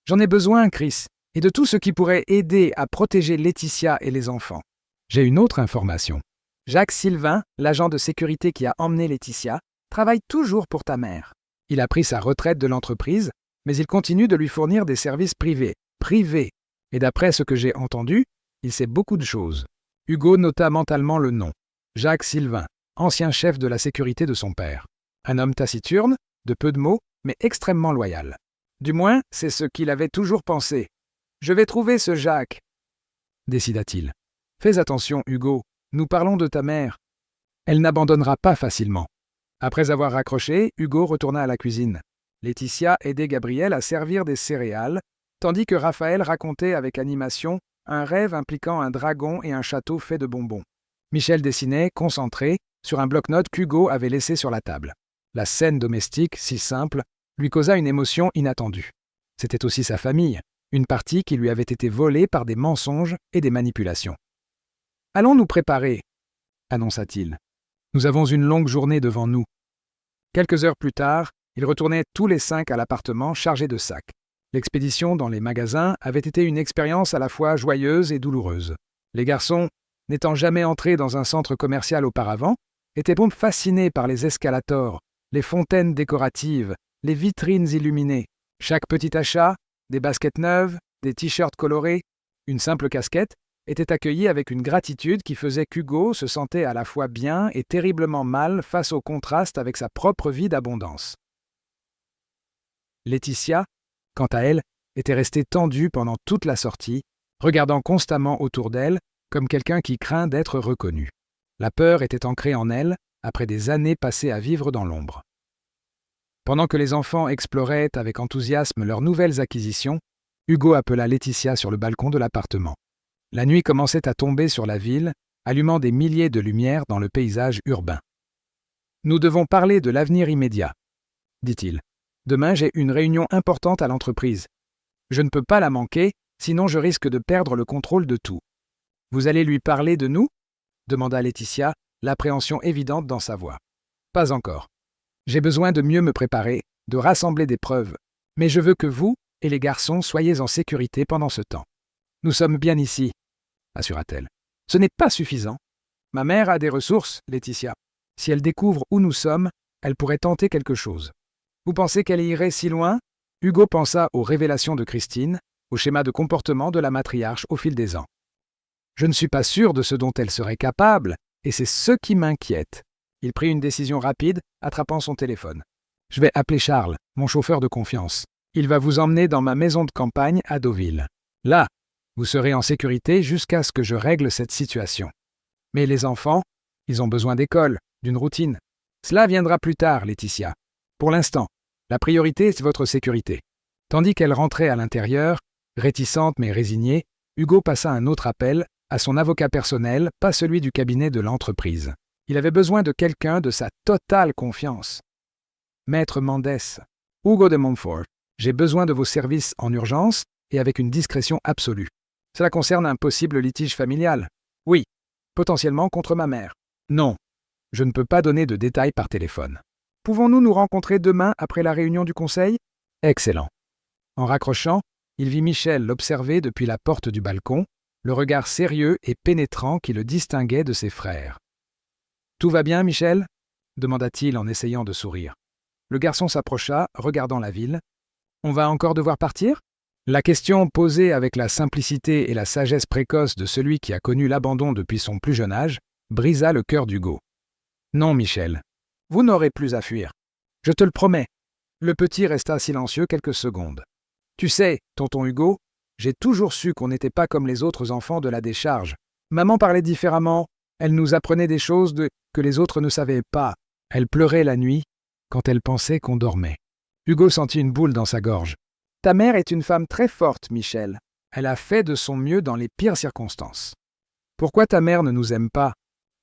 j'en ai besoin, Chris, et de tout ce qui pourrait aider à protéger Laetitia et les enfants. J'ai une autre information. Jacques Sylvain, l'agent de sécurité qui a emmené Laetitia, travaille toujours pour ta mère. Il a pris sa retraite de l'entreprise, mais il continue de lui fournir des services privés. Privés. Et d'après ce que j'ai entendu, il sait beaucoup de choses. Hugo nota mentalement le nom. Jacques Sylvain, ancien chef de la sécurité de son père. Un homme taciturne, de peu de mots, mais extrêmement loyal. Du moins, c'est ce qu'il avait toujours pensé. « Je vais trouver ce Jacques », décida-t-il. « Fais attention, Hugo, nous parlons de ta mère. Elle n'abandonnera pas facilement. » Après avoir raccroché, Hugo retourna à la cuisine. Laetitia aidait Gabriel à servir des céréales, tandis que Raphaël racontait avec animation un rêve impliquant un dragon et un château fait de bonbons. Michel dessinait, concentré, sur un bloc-notes qu'Hugo avait laissé sur la table. La scène domestique, si simple, lui causa une émotion inattendue. C'était aussi sa famille, une partie qui lui avait été volée par des mensonges et des manipulations. Allons nous préparer, annonça-t-il. Nous avons une longue journée devant nous. Quelques heures plus tard, ils retournaient tous les 5 à l'appartement chargés de sacs. L'expédition dans les magasins avait été une expérience à la fois joyeuse et douloureuse. Les garçons, n'étant jamais entrés dans un centre commercial auparavant, étaient fascinés par les escalators, les fontaines décoratives, les vitrines illuminées. Chaque petit achat, des baskets neuves, des t-shirts colorés, une simple casquette, était accueilli avec une gratitude qui faisait qu'Hugo se sentait à la fois bien et terriblement mal face au contraste avec sa propre vie d'abondance. Laetitia, quant à elle, était restée tendue pendant toute la sortie, regardant constamment autour d'elle comme quelqu'un qui craint d'être reconnu. La peur était ancrée en elle après des années passées à vivre dans l'ombre. Pendant que les enfants exploraient avec enthousiasme leurs nouvelles acquisitions, Hugo appela Laetitia sur le balcon de l'appartement. La nuit commençait à tomber sur la ville, allumant des milliers de lumières dans le paysage urbain. « Nous devons parler de l'avenir immédiat, » dit-il. « Demain, j'ai une réunion importante à l'entreprise. Je ne peux pas la manquer, sinon je risque de perdre le contrôle de tout. »« Vous allez lui parler de nous ?» demanda Laetitia, l'appréhension évidente dans sa voix. « Pas encore. J'ai besoin de mieux me préparer, de rassembler des preuves. Mais je veux que vous et les garçons soyez en sécurité pendant ce temps. Nous sommes bien ici, assura-t-elle. Ce n'est pas suffisant. Ma mère a des ressources, Laetitia. Si elle découvre où nous sommes, elle pourrait tenter quelque chose. Vous pensez qu'elle irait si loin ? Hugo pensa aux révélations de Christine, au schéma de comportement de la matriarche au fil des ans. Je ne suis pas sûr de ce dont elle serait capable, et c'est ce qui m'inquiète. Il prit une décision rapide, attrapant son téléphone. Je vais appeler Charles, mon chauffeur de confiance. Il va vous emmener dans ma maison de campagne à Deauville. Là, vous serez en sécurité jusqu'à ce que je règle cette situation. Mais les enfants, ils ont besoin d'école, d'une routine. Cela viendra plus tard, Laetitia. Pour l'instant, la priorité, c'est votre sécurité. Tandis qu'elle rentrait à l'intérieur, réticente mais résignée, Hugo passa un autre appel à son avocat personnel, pas celui du cabinet de l'entreprise. Il avait besoin de quelqu'un de sa totale confiance. Maître Mendès, Hugo de Montfort, j'ai besoin de vos services en urgence et avec une discrétion absolue. Cela concerne un possible litige familial. Oui, potentiellement contre ma mère. Non, je ne peux pas donner de détails par téléphone. Pouvons-nous nous rencontrer demain après la réunion du conseil ? Excellent. En raccrochant, il vit Michel l'observer depuis la porte du balcon, le regard sérieux et pénétrant qui le distinguait de ses frères. « Tout va bien, Michel ?» demanda-t-il en essayant de sourire. Le garçon s'approcha, regardant la ville. « On va encore devoir partir ?» La question posée avec la simplicité et la sagesse précoce de celui qui a connu l'abandon depuis son plus jeune âge brisa le cœur d'Hugo. « Non, Michel, vous n'aurez plus à fuir. Je te le promets. » Le petit resta silencieux quelques secondes. « Tu sais, tonton Hugo, j'ai toujours su qu'on n'était pas comme les autres enfants de la décharge. Maman parlait différemment, elle nous apprenait des choses que les autres ne savaient pas. Elle pleurait la nuit quand elle pensait qu'on dormait. » Hugo sentit une boule dans sa gorge. « Ta mère est une femme très forte, Michel. Elle a fait de son mieux dans les pires circonstances. »« Pourquoi ta mère ne nous aime pas ?»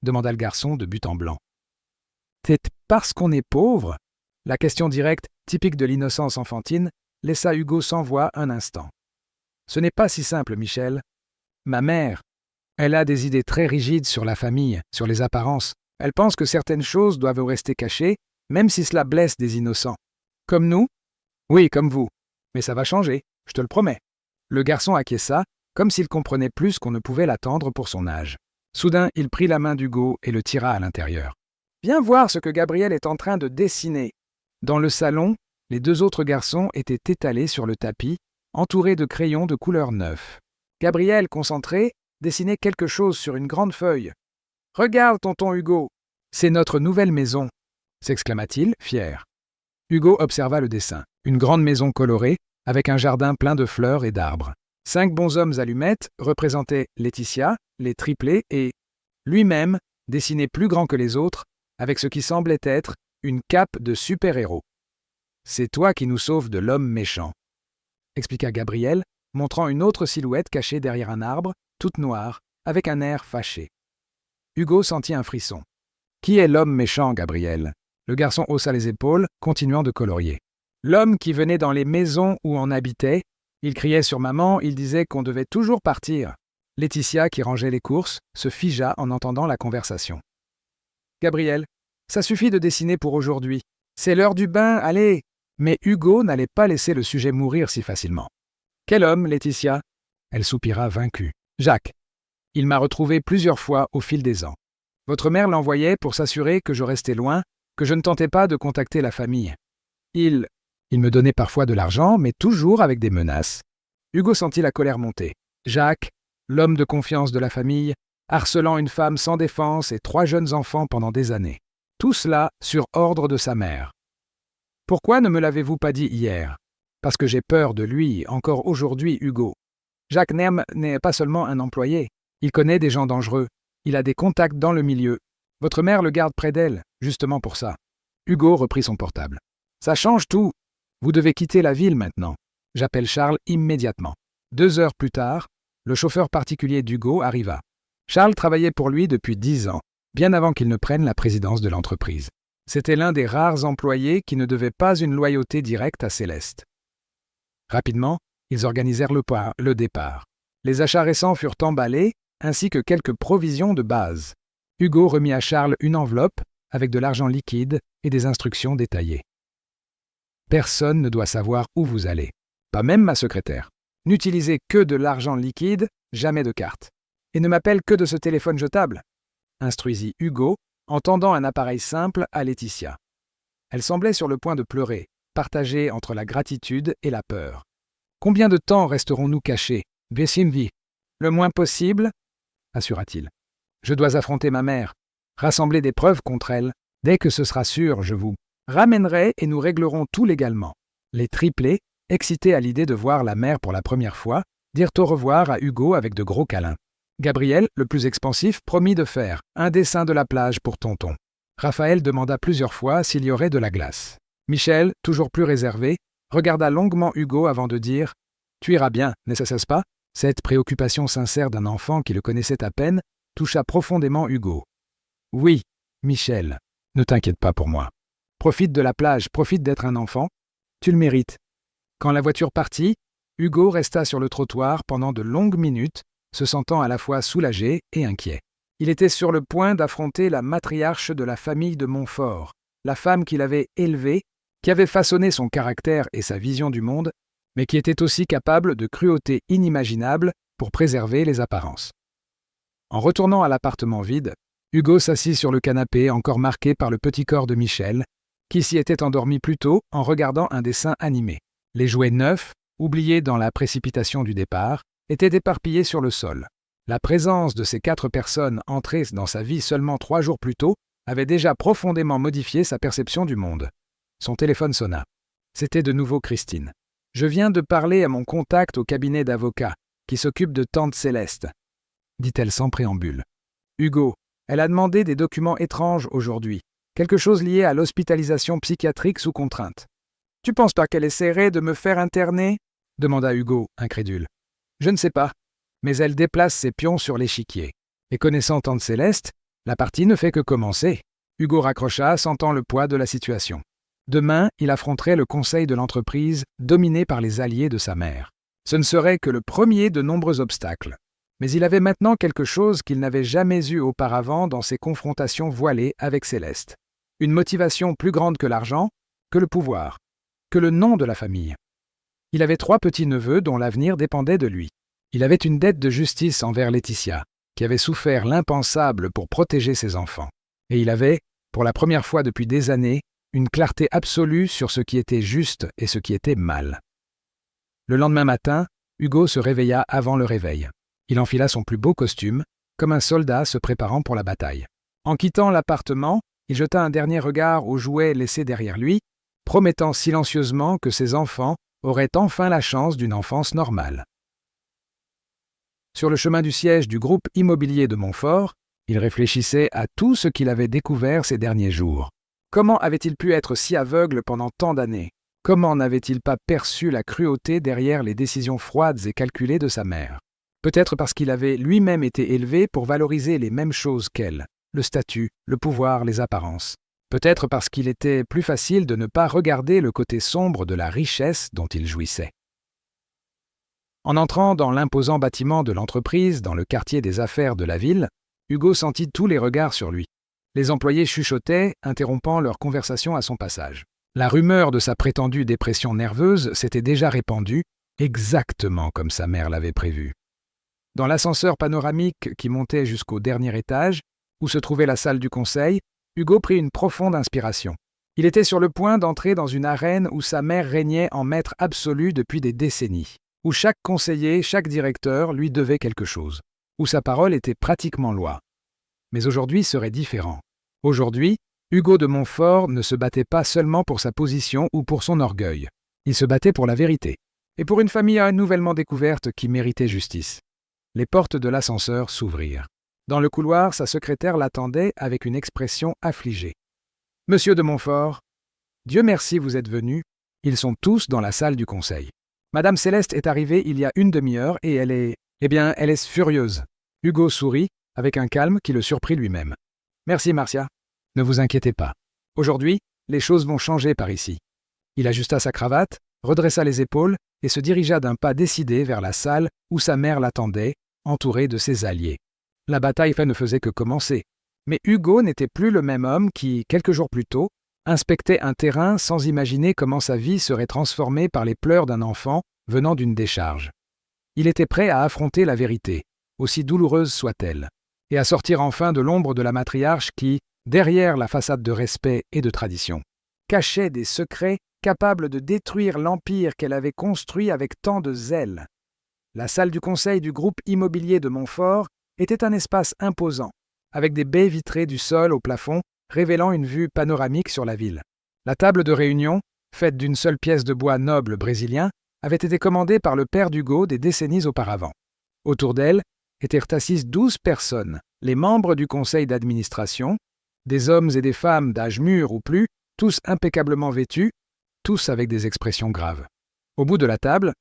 demanda le garçon de but en blanc. « C'est parce qu'on est pauvre ?» La question directe, typique de l'innocence enfantine, laissa Hugo sans voix un instant. « Ce n'est pas si simple, Michel. Ma mère, elle a des idées très rigides sur la famille, sur les apparences. Elle pense que certaines choses doivent rester cachées, même si cela blesse des innocents. Comme nous ? Oui, comme vous. Mais ça va changer, je te le promets. » Le garçon acquiesça, comme s'il comprenait plus qu'on ne pouvait l'attendre pour son âge. Soudain, il prit la main d'Hugo et le tira à l'intérieur. « Viens voir ce que Gabriel est en train de dessiner. » Dans le salon, les 2 autres garçons étaient étalés sur le tapis, entourés de crayons de couleur neuve. Gabriel, concentré, dessinait quelque chose sur une grande feuille. « Regarde, tonton Hugo, c'est notre nouvelle maison !» s'exclama-t-il, fier. Hugo observa le dessin. Une grande maison colorée, avec un jardin plein de fleurs et d'arbres. 5 bonshommes allumettes représentaient Laetitia, les triplés et lui-même, dessiné plus grand que les autres, avec ce qui semblait être une cape de super-héros. « C'est toi qui nous sauves de l'homme méchant », expliqua Gabriel, montrant une autre silhouette cachée derrière un arbre, toute noire, avec un air fâché. Hugo sentit un frisson. « Qui est l'homme méchant, Gabriel ?» Le garçon haussa les épaules, continuant de colorier. L'homme qui venait dans les maisons où on habitait, il criait sur maman, il disait qu'on devait toujours partir. Laetitia, qui rangeait les courses, se figea en entendant la conversation. « Gabriel, ça suffit de dessiner pour aujourd'hui. C'est l'heure du bain, allez !» Mais Hugo n'allait pas laisser le sujet mourir si facilement. « Quel homme, Laetitia ?» Elle soupira vaincue. « Jacques. Il m'a retrouvé plusieurs fois au fil des ans. Votre mère l'envoyait pour s'assurer que je restais loin, que je ne tentais pas de contacter la famille. Il me donnait parfois de l'argent, mais toujours avec des menaces. » Hugo sentit la colère monter. Jacques, l'homme de confiance de la famille, harcelant une femme sans défense et 3 jeunes enfants pendant des années. Tout cela sur ordre de sa mère. « Pourquoi ne me l'avez-vous pas dit hier ? Parce que j'ai peur de lui, encore aujourd'hui, Hugo. Jacques Nerme n'est pas seulement un employé. Il connaît des gens dangereux. Il a des contacts dans le milieu. Votre mère le garde près d'elle, justement pour ça. » Hugo reprit son portable. « Ça change tout. Vous devez quitter la ville maintenant. J'appelle Charles immédiatement. » 2 heures plus tard, le chauffeur particulier d'Hugo arriva. Charles travaillait pour lui depuis 10 ans, bien avant qu'il ne prenne la présidence de l'entreprise. C'était l'un des rares employés qui ne devait pas une loyauté directe à Céleste. Rapidement, ils organisèrent le départ. Les achats récents furent emballés, ainsi que quelques provisions de base. Hugo remit à Charles une enveloppe avec de l'argent liquide et des instructions détaillées. « Personne ne doit savoir où vous allez, pas même ma secrétaire. N'utilisez que de l'argent liquide, jamais de carte. Et ne m'appelle que de ce téléphone jetable, » instruisit Hugo, en tendant un appareil simple à Laetitia. Elle semblait sur le point de pleurer, partagée entre la gratitude et la peur. « Combien de temps resterons-nous cachés, Bessimvi ? Le moins possible, » assura-t-il. « Je dois affronter ma mère, rassembler des preuves contre elle. Dès que ce sera sûr, je vous ramènerai et nous réglerons tout légalement. » Les triplés, excités à l'idée de voir la mère pour la première fois, dirent au revoir à Hugo avec de gros câlins. Gabriel, le plus expansif, promit de faire un dessin de la plage pour tonton. Raphaël demanda plusieurs fois s'il y aurait de la glace. Michel, toujours plus réservé, regarda longuement Hugo avant de dire « Tu iras bien, n'est-ce pas ?» Cette préoccupation sincère d'un enfant qui le connaissait à peine toucha profondément Hugo. « Oui, Michel, ne t'inquiète pas pour moi. Profite de la plage, profite d'être un enfant. Tu le mérites. » Quand la voiture partit, Hugo resta sur le trottoir pendant de longues minutes, se sentant à la fois soulagé et inquiet. Il était sur le point d'affronter la matriarche de la famille de Montfort, la femme qu'il avait élevée, qui avait façonné son caractère et sa vision du monde, mais qui était aussi capable de cruauté inimaginable pour préserver les apparences. En retournant à l'appartement vide, Hugo s'assit sur le canapé encore marqué par le petit corps de Michel, qui s'y était endormi plus tôt en regardant un dessin animé. Les jouets neufs, oubliés dans la précipitation du départ, étaient éparpillés sur le sol. La présence de ces 4 personnes entrées dans sa vie seulement 3 jours plus tôt avait déjà profondément modifié sa perception du monde. Son téléphone sonna. C'était de nouveau Christine. « Je viens de parler à mon contact au cabinet d'avocat, qui s'occupe de Tante Céleste, » dit-elle sans préambule. « Hugo, elle a demandé des documents étranges aujourd'hui, quelque chose lié à l'hospitalisation psychiatrique sous contrainte. »« Tu penses pas qu'elle essaierait de me faire interner ?» demanda Hugo, incrédule. « Je ne sais pas, mais elle déplace ses pions sur l'échiquier. Et connaissant Tante Céleste, la partie ne fait que commencer. » Hugo raccrocha, sentant le poids de la situation. Demain, il affronterait le conseil de l'entreprise, dominé par les alliés de sa mère. Ce ne serait que le premier de nombreux obstacles. Mais il avait maintenant quelque chose qu'il n'avait jamais eu auparavant dans ses confrontations voilées avec Céleste. Une motivation plus grande que l'argent, que le pouvoir, que le nom de la famille. Il avait 3 petits-neveux dont l'avenir dépendait de lui. Il avait une dette de justice envers Laetitia, qui avait souffert l'impensable pour protéger ses enfants. Et il avait, pour la première fois depuis des années, une clarté absolue sur ce qui était juste et ce qui était mal. Le lendemain matin, Hugo se réveilla avant le réveil. Il enfila son plus beau costume, comme un soldat se préparant pour la bataille. En quittant l'appartement, il jeta un dernier regard aux jouets laissés derrière lui, promettant silencieusement que ses enfants auraient enfin la chance d'une enfance normale. Sur le chemin du siège du groupe immobilier de Montfort, il réfléchissait à tout ce qu'il avait découvert ces derniers jours. Comment avait-il pu être si aveugle pendant tant d'années ? Comment n'avait-il pas perçu la cruauté derrière les décisions froides et calculées de sa mère ? Peut-être parce qu'il avait lui-même été élevé pour valoriser les mêmes choses qu'elle, le statut, le pouvoir, les apparences. Peut-être parce qu'il était plus facile de ne pas regarder le côté sombre de la richesse dont il jouissait. En entrant dans l'imposant bâtiment de l'entreprise, dans le quartier des affaires de la ville, Hugo sentit tous les regards sur lui. Les employés chuchotaient, interrompant leur conversation à son passage. La rumeur de sa prétendue dépression nerveuse s'était déjà répandue, exactement comme sa mère l'avait prévu. Dans l'ascenseur panoramique qui montait jusqu'au dernier étage, où se trouvait la salle du conseil, Hugo prit une profonde inspiration. Il était sur le point d'entrer dans une arène où sa mère régnait en maître absolu depuis des décennies, où chaque conseiller, chaque directeur lui devait quelque chose, où sa parole était pratiquement loi. Mais aujourd'hui serait différent. Aujourd'hui, Hugo de Montfort ne se battait pas seulement pour sa position ou pour son orgueil. Il se battait pour la vérité, et pour une famille nouvellement découverte qui méritait justice. Les portes de l'ascenseur s'ouvrirent. Dans le couloir, sa secrétaire l'attendait avec une expression affligée. « Monsieur de Montfort, Dieu merci vous êtes venu. Ils sont tous dans la salle du conseil. Madame Céleste est arrivée il y a une demi-heure et elle est furieuse. » Hugo sourit, avec un calme qui le surprit lui-même. « Merci, Marcia. Ne vous inquiétez pas. Aujourd'hui, les choses vont changer par ici. » Il ajusta sa cravate, redressa les épaules et se dirigea d'un pas décidé vers la salle où sa mère l'attendait, entourée de ses alliés. La bataille ne faisait que commencer. Mais Hugo n'était plus le même homme qui, quelques jours plus tôt, inspectait un terrain sans imaginer comment sa vie serait transformée par les pleurs d'un enfant venant d'une décharge. Il était prêt à affronter la vérité, aussi douloureuse soit-elle, et à sortir enfin de l'ombre de la matriarche qui, derrière la façade de respect et de tradition, cachait des secrets capables de détruire l'empire qu'elle avait construit avec tant de zèle. La salle du conseil du groupe immobilier de Montfort était un espace imposant, avec des baies vitrées du sol au plafond, révélant une vue panoramique sur la ville. La table de réunion, faite d'une seule pièce de bois noble brésilien, avait été commandée par le père d'Hugo des décennies auparavant. Autour d'elle étaient assises 12 personnes, les membres du conseil d'administration, des hommes et des femmes d'âge mûr ou plus, tous impeccablement vêtus, tous avec des expressions graves. Au bout de la table,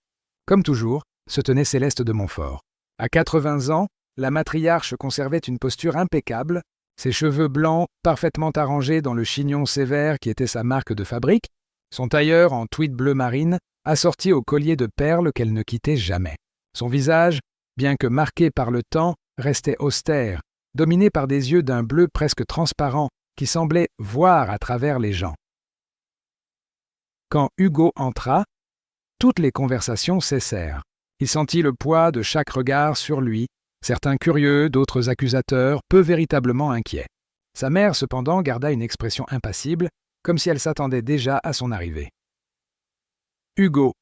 comme toujours, se tenait Céleste de Montfort. À 80 ans, la matriarche conservait une posture impeccable, ses cheveux blancs parfaitement arrangés dans le chignon sévère qui était sa marque de fabrique, son tailleur en tweed bleu marine, assorti au collier de perles qu'elle ne quittait jamais. Son visage, bien que marqué par le temps, restait austère, dominé par des yeux d'un bleu presque transparent qui semblait voir à travers les gens. Quand Hugo entra, toutes les conversations cessèrent. Il sentit le poids de chaque regard sur lui, certains curieux, d'autres accusateurs, peu véritablement inquiets. Sa mère, cependant, garda une expression impassible, comme si elle s'attendait déjà à son arrivée. « Hugo »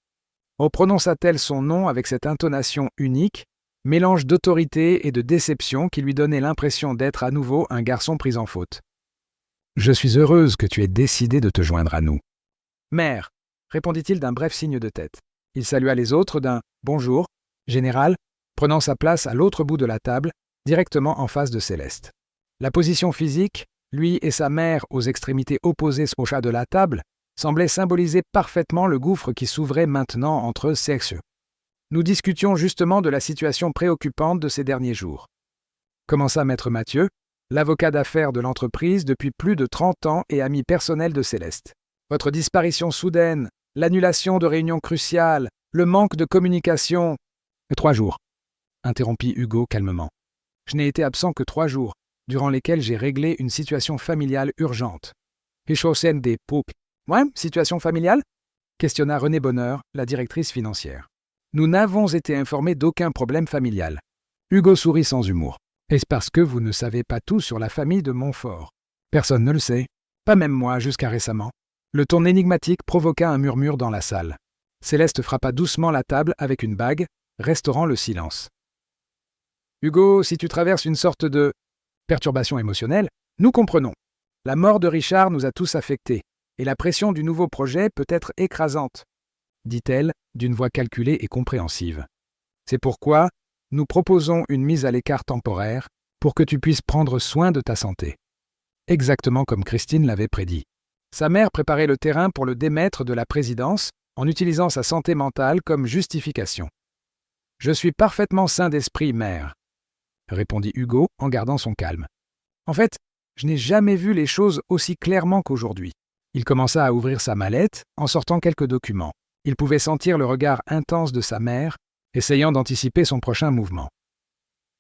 prononça-t-elle son nom avec cette intonation unique, mélange d'autorité et de déception qui lui donnait l'impression d'être à nouveau un garçon pris en faute. « Je suis heureuse que tu aies décidé de te joindre à nous. »« Mère » répondit-il d'un bref signe de tête. Il salua les autres d'un « bonjour », général, prenant sa place à l'autre bout de la table, directement en face de Céleste. La position physique, lui et sa mère aux extrémités opposées au chat de la table, semblait symboliser parfaitement le gouffre qui s'ouvrait maintenant entre eux sexes. Nous discutions justement de la situation préoccupante de ces derniers jours. Commença Maître Mathieu, l'avocat d'affaires de l'entreprise depuis plus de 30 ans et ami personnel de Céleste. Votre disparition soudaine, l'annulation de réunions cruciales, le manque de communication... 3 jours, interrompit Hugo calmement. Je n'ai été absent que 3 jours, durant lesquels j'ai réglé une situation familiale urgente. des poules. Ouais, situation familiale? Questionna René Bonheur, la directrice financière. Nous n'avons été informés d'aucun problème familial. Hugo sourit sans humour. Est-ce parce que vous ne savez pas tout sur la famille de Montfort? Personne ne le sait. Pas même moi, jusqu'à récemment. Le ton énigmatique provoqua un murmure dans la salle. Céleste frappa doucement la table avec une bague, restaurant le silence. Hugo, si tu traverses une sorte de perturbation émotionnelle, nous comprenons. La mort de Richard nous a tous affectés, et la pression du nouveau projet peut être écrasante, dit-elle d'une voix calculée et compréhensive. C'est pourquoi nous proposons une mise à l'écart temporaire pour que tu puisses prendre soin de ta santé. Exactement comme Christine l'avait prédit. Sa mère préparait le terrain pour le démettre de la présidence en utilisant sa santé mentale comme justification. « Je suis parfaitement sain d'esprit, mère », répondit Hugo en gardant son calme. En fait, je n'ai jamais vu les choses aussi clairement qu'aujourd'hui. Il commença à ouvrir sa mallette en sortant quelques documents. Il pouvait sentir le regard intense de sa mère, essayant d'anticiper son prochain mouvement.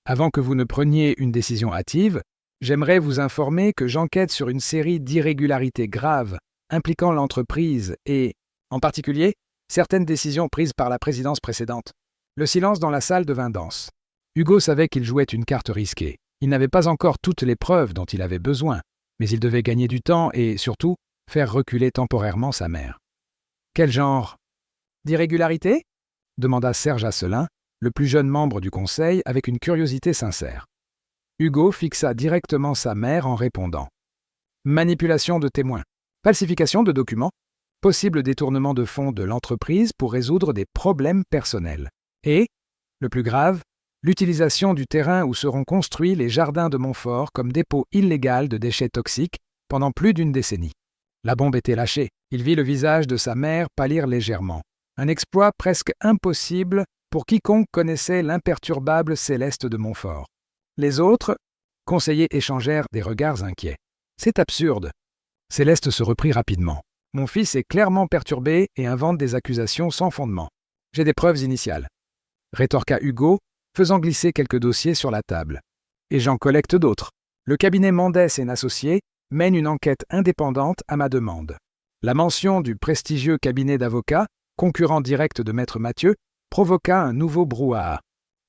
Avant que vous ne preniez une décision hâtive, j'aimerais vous informer que j'enquête sur une série d'irrégularités graves impliquant l'entreprise et, en particulier, certaines décisions prises par la présidence précédente. Le silence dans la salle devint dense. Hugo savait qu'il jouait une carte risquée. Il n'avait pas encore toutes les preuves dont il avait besoin, mais il devait gagner du temps et, surtout, faire reculer temporairement sa mère. « Quel genre d'irrégularité » demanda Serge Asselin, le plus jeune membre du conseil, avec une curiosité sincère. Hugo fixa directement sa mère en répondant. « Manipulation de témoins, falsification de documents, possible détournement de fonds de l'entreprise pour résoudre des problèmes personnels. Et, le plus grave, l'utilisation du terrain où seront construits les jardins de Montfort comme dépôt illégal de déchets toxiques pendant plus d'une décennie. » La bombe était lâchée. Il vit le visage de sa mère pâlir légèrement. Un exploit presque impossible pour quiconque connaissait l'imperturbable Céleste de Montfort. Les autres conseillers échangèrent des regards inquiets. « C'est absurde. » Céleste se reprit rapidement. « Mon fils est clairement perturbé et invente des accusations sans fondement. J'ai des preuves initiales. » Rétorqua Hugo, faisant glisser quelques dossiers sur la table. « Et j'en collecte d'autres. Le cabinet Mendes & Associés mène une enquête indépendante à ma demande. La mention du prestigieux cabinet d'avocats, concurrent direct de Maître Mathieu, provoqua un nouveau brouhaha.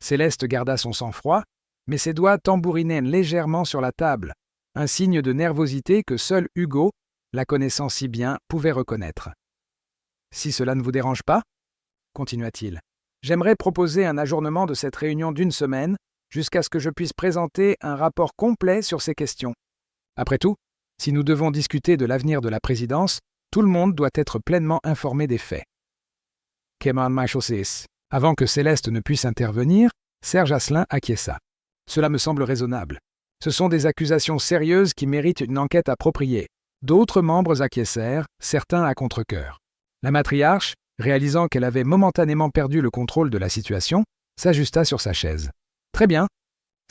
Céleste garda son sang-froid, mais ses doigts tambourinaient légèrement sur la table, un signe de nervosité que seul Hugo, la connaissant si bien, pouvait reconnaître. « Si cela ne vous dérange pas, » continua-t-il, « j'aimerais proposer un ajournement de cette réunion d'1 semaine jusqu'à ce que je puisse présenter un rapport complet sur ces questions. Après tout, si nous devons discuter de l'avenir de la présidence, tout le monde doit être pleinement informé des faits. » Avant que Céleste ne puisse intervenir, Serge Asselin acquiesça. « Cela me semble raisonnable. Ce sont des accusations sérieuses qui méritent une enquête appropriée. » D'autres membres acquiescèrent, certains à contre-cœur. La matriarche, réalisant qu'elle avait momentanément perdu le contrôle de la situation, s'ajusta sur sa chaise. « Très bien, »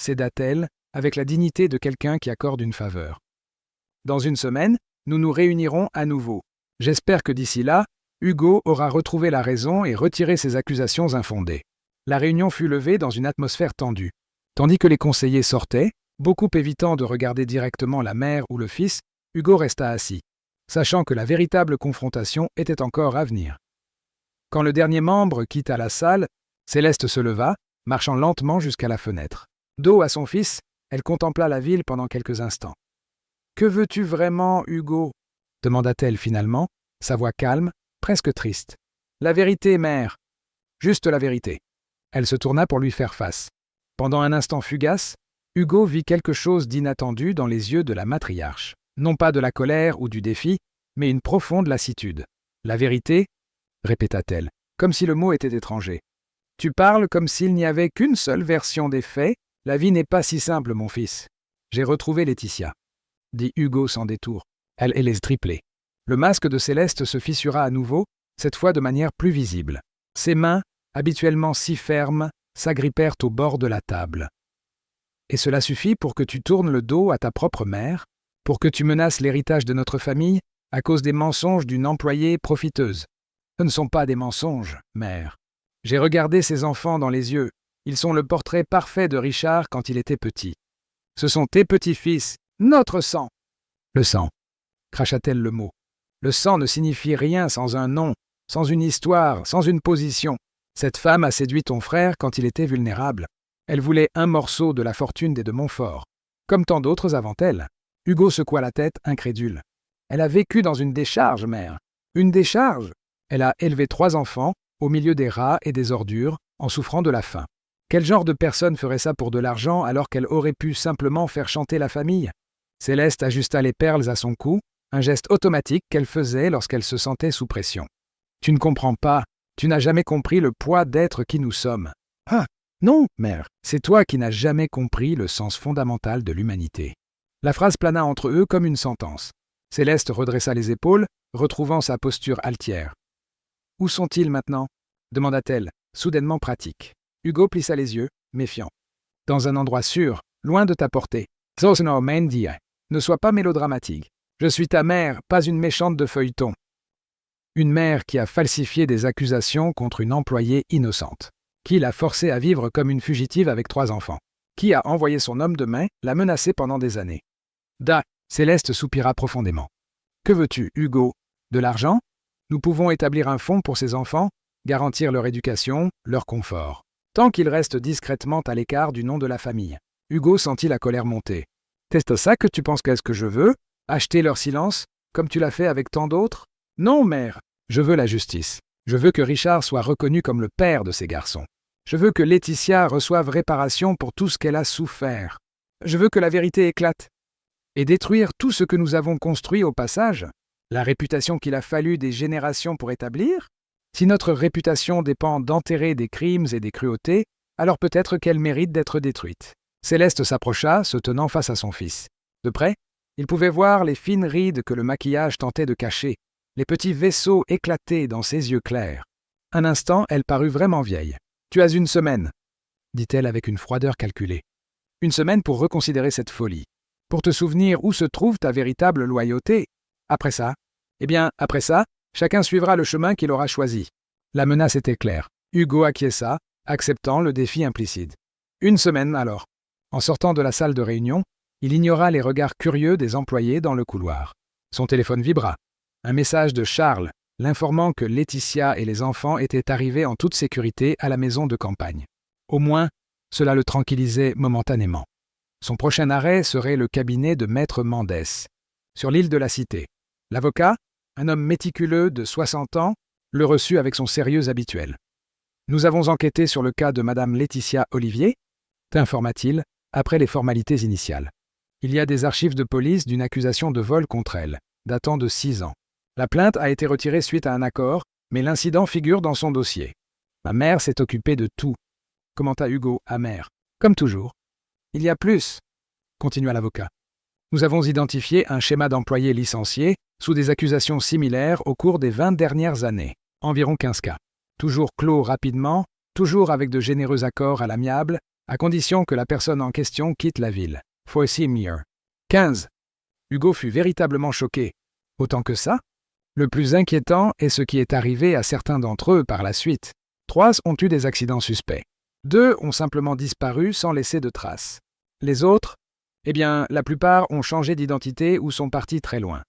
céda-t-elle, avec la dignité de quelqu'un qui accorde une faveur. « Dans 1 semaine, nous nous réunirons à nouveau. J'espère que d'ici là, Hugo aura retrouvé la raison et retiré ses accusations infondées. » La réunion fut levée dans une atmosphère tendue. Tandis que les conseillers sortaient, beaucoup évitant de regarder directement la mère ou le fils, Hugo resta assis, sachant que la véritable confrontation était encore à venir. Quand le dernier membre quitta la salle, Céleste se leva, marchant lentement jusqu'à la fenêtre. Dos à son fils, elle contempla la ville pendant quelques instants. « Que veux-tu vraiment, Hugo ?» demanda-t-elle finalement, sa voix calme, presque triste. « La vérité, mère. Juste la vérité. » Elle se tourna pour lui faire face. Pendant un instant fugace, Hugo vit quelque chose d'inattendu dans les yeux de la matriarche. Non pas de la colère ou du défi, mais une profonde lassitude. « La vérité ?» répéta-t-elle, comme si le mot était étranger. « Tu parles comme s'il n'y avait qu'une seule version des faits. La vie n'est pas si simple, mon fils. J'ai retrouvé Laetitia, » dit Hugo sans détour. Elle est les triplés. Le masque de Céleste se fissura à nouveau, cette fois de manière plus visible. Ses mains, habituellement si fermes, s'agrippèrent au bord de la table. « Et cela suffit pour que tu tournes le dos à ta propre mère, pour que tu menaces l'héritage de notre famille à cause des mensonges d'une employée profiteuse. Ce ne sont pas des mensonges, mère. J'ai regardé ces enfants dans les yeux. Ils sont le portrait parfait de Richard quand il était petit. Ce sont tes petits-fils, notre sang. » « Le sang, » cracha-t-elle le mot. « Le sang ne signifie rien sans un nom, sans une histoire, sans une position. Cette femme a séduit ton frère quand il était vulnérable. Elle voulait un morceau de la fortune des de Montfort, comme tant d'autres avant elle. » Hugo secoua la tête, incrédule. « Elle a vécu dans une décharge, mère. Une décharge. Elle a élevé 3 enfants, au milieu des rats et des ordures, en souffrant de la faim. Quel genre de personne ferait ça pour de l'argent alors qu'elle aurait pu simplement faire chanter la famille ?» Céleste ajusta les perles à son cou, un geste automatique qu'elle faisait lorsqu'elle se sentait sous pression. « Tu ne comprends pas. Tu n'as jamais compris le poids d'être qui nous sommes. »« Ah, non, mère. C'est toi qui n'as jamais compris le sens fondamental de l'humanité. » La phrase plana entre eux comme une sentence. Céleste redressa les épaules, retrouvant sa posture altière. « Où sont-ils maintenant ?» demanda-t-elle, soudainement pratique. Hugo plissa les yeux, méfiant. « Dans un endroit sûr, loin de ta portée. Ne sois pas mélodramatique. Je suis ta mère, pas une méchante de feuilleton. Une mère qui a falsifié des accusations contre une employée innocente. Qui l'a forcée à vivre comme une fugitive avec 3 enfants? Qui a envoyé son homme de main la menacer pendant des années? Céleste soupira profondément. Que veux-tu, Hugo? De l'argent? Nous pouvons établir un fonds pour ces enfants, garantir leur éducation, leur confort. Tant qu'ils restent discrètement à l'écart du nom de la famille. Hugo sentit la colère monter. C'est ça que tu penses qu'est-ce que je veux? Acheter leur silence, comme tu l'as fait avec tant d'autres? Non, mère. Je veux la justice. Je veux que Richard soit reconnu comme le père de ces garçons. Je veux que Laetitia reçoive réparation pour tout ce qu'elle a souffert. Je veux que la vérité éclate. Et détruire tout ce que nous avons construit au passage? La réputation qu'il a fallu des générations pour établir? Si notre réputation dépend d'enterrer des crimes et des cruautés, alors peut-être qu'elle mérite d'être détruite. Céleste s'approcha, se tenant face à son fils. De près, il pouvait voir les fines rides que le maquillage tentait de cacher, les petits vaisseaux éclatés dans ses yeux clairs. Un instant, elle parut vraiment vieille. « Tu as 1 semaine, » dit-elle avec une froideur calculée. 1 semaine pour reconsidérer cette folie, pour te souvenir où se trouve ta véritable loyauté. Après ça, chacun suivra le chemin qu'il aura choisi. La menace était claire. Hugo acquiesça, acceptant le défi implicite. 1 semaine alors. En sortant de la salle de réunion, il ignora les regards curieux des employés dans le couloir. Son téléphone vibra. Un message de Charles, l'informant que Laetitia et les enfants étaient arrivés en toute sécurité à la maison de campagne. Au moins, cela le tranquillisait momentanément. Son prochain arrêt serait le cabinet de Maître Mendès, sur l'île de la Cité. L'avocat, un homme méticuleux de 60 ans, le reçut avec son sérieux habituel. « Nous avons enquêté sur le cas de Madame Laetitia Olivier » t'informa-t-il, après les formalités initiales. « Il y a des archives de police d'une accusation de vol contre elle, datant de 6 ans. La plainte a été retirée suite à un accord, mais l'incident figure dans son dossier. Ma mère s'est occupée de tout, » commenta Hugo, amer. « Comme toujours. »« Il y a plus, » continua l'avocat. « Nous avons identifié un schéma d'employés licenciés sous des accusations similaires au cours des 20 dernières années, environ 15 cas. Toujours clos rapidement, toujours avec de généreux accords à l'amiable, à condition que la personne en question quitte la ville. For senior. 15. Hugo fut véritablement choqué. Autant que ça? Le plus inquiétant est ce qui est arrivé à certains d'entre eux par la suite. 3 ont eu des accidents suspects. 2 ont simplement disparu sans laisser de traces. Les autres? Eh bien, la plupart ont changé d'identité ou sont partis très loin.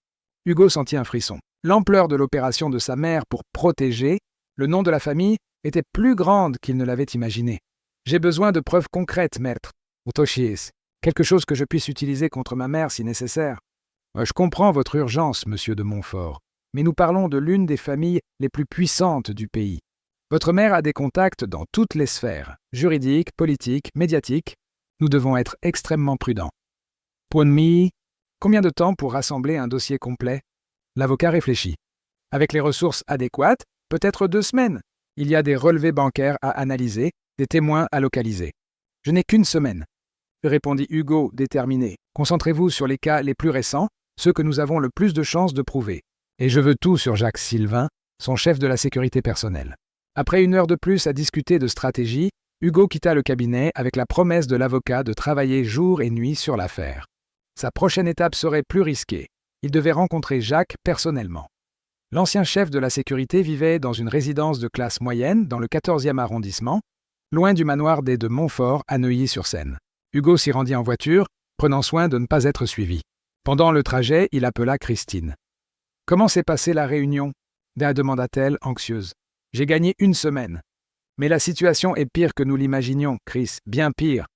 Hugo sentit un frisson. L'ampleur de l'opération de sa mère pour protéger le nom de la famille était plus grande qu'il ne l'avait imaginé. J'ai besoin de preuves concrètes, maître. Autochies. Quelque chose que je puisse utiliser contre ma mère si nécessaire. Je comprends votre urgence, monsieur de Montfort, mais nous parlons de l'une des familles les plus puissantes du pays. Votre mère a des contacts dans toutes les sphères, juridiques, politiques, médiatiques. Nous devons être extrêmement prudents. Pour me, combien de temps pour rassembler un dossier complet? L'avocat réfléchit. Avec les ressources adéquates, peut-être 2 semaines. Il y a des relevés bancaires à analyser, des témoins à localiser. Je n'ai qu'1 semaine, répondit Hugo, déterminé. Concentrez-vous sur les cas les plus récents, ceux que nous avons le plus de chances de prouver. Et je veux tout sur Jacques Sylvain, son chef de la sécurité personnelle. Après 1 heure de plus à discuter de stratégie, Hugo quitta le cabinet avec la promesse de l'avocat de travailler jour et nuit sur l'affaire. Sa prochaine étape serait plus risquée. Il devait rencontrer Jacques personnellement. L'ancien chef de la sécurité vivait dans une résidence de classe moyenne dans le 14e arrondissement, loin du manoir des de Montfort à Neuilly-sur-Seine. Hugo s'y rendit en voiture, prenant soin de ne pas être suivi. Pendant le trajet, il appela Christine. « Comment s'est passée la réunion » demanda-t-elle, anxieuse. « J'ai gagné 1 semaine. Mais la situation est pire que nous l'imaginions, Chris, bien pire. »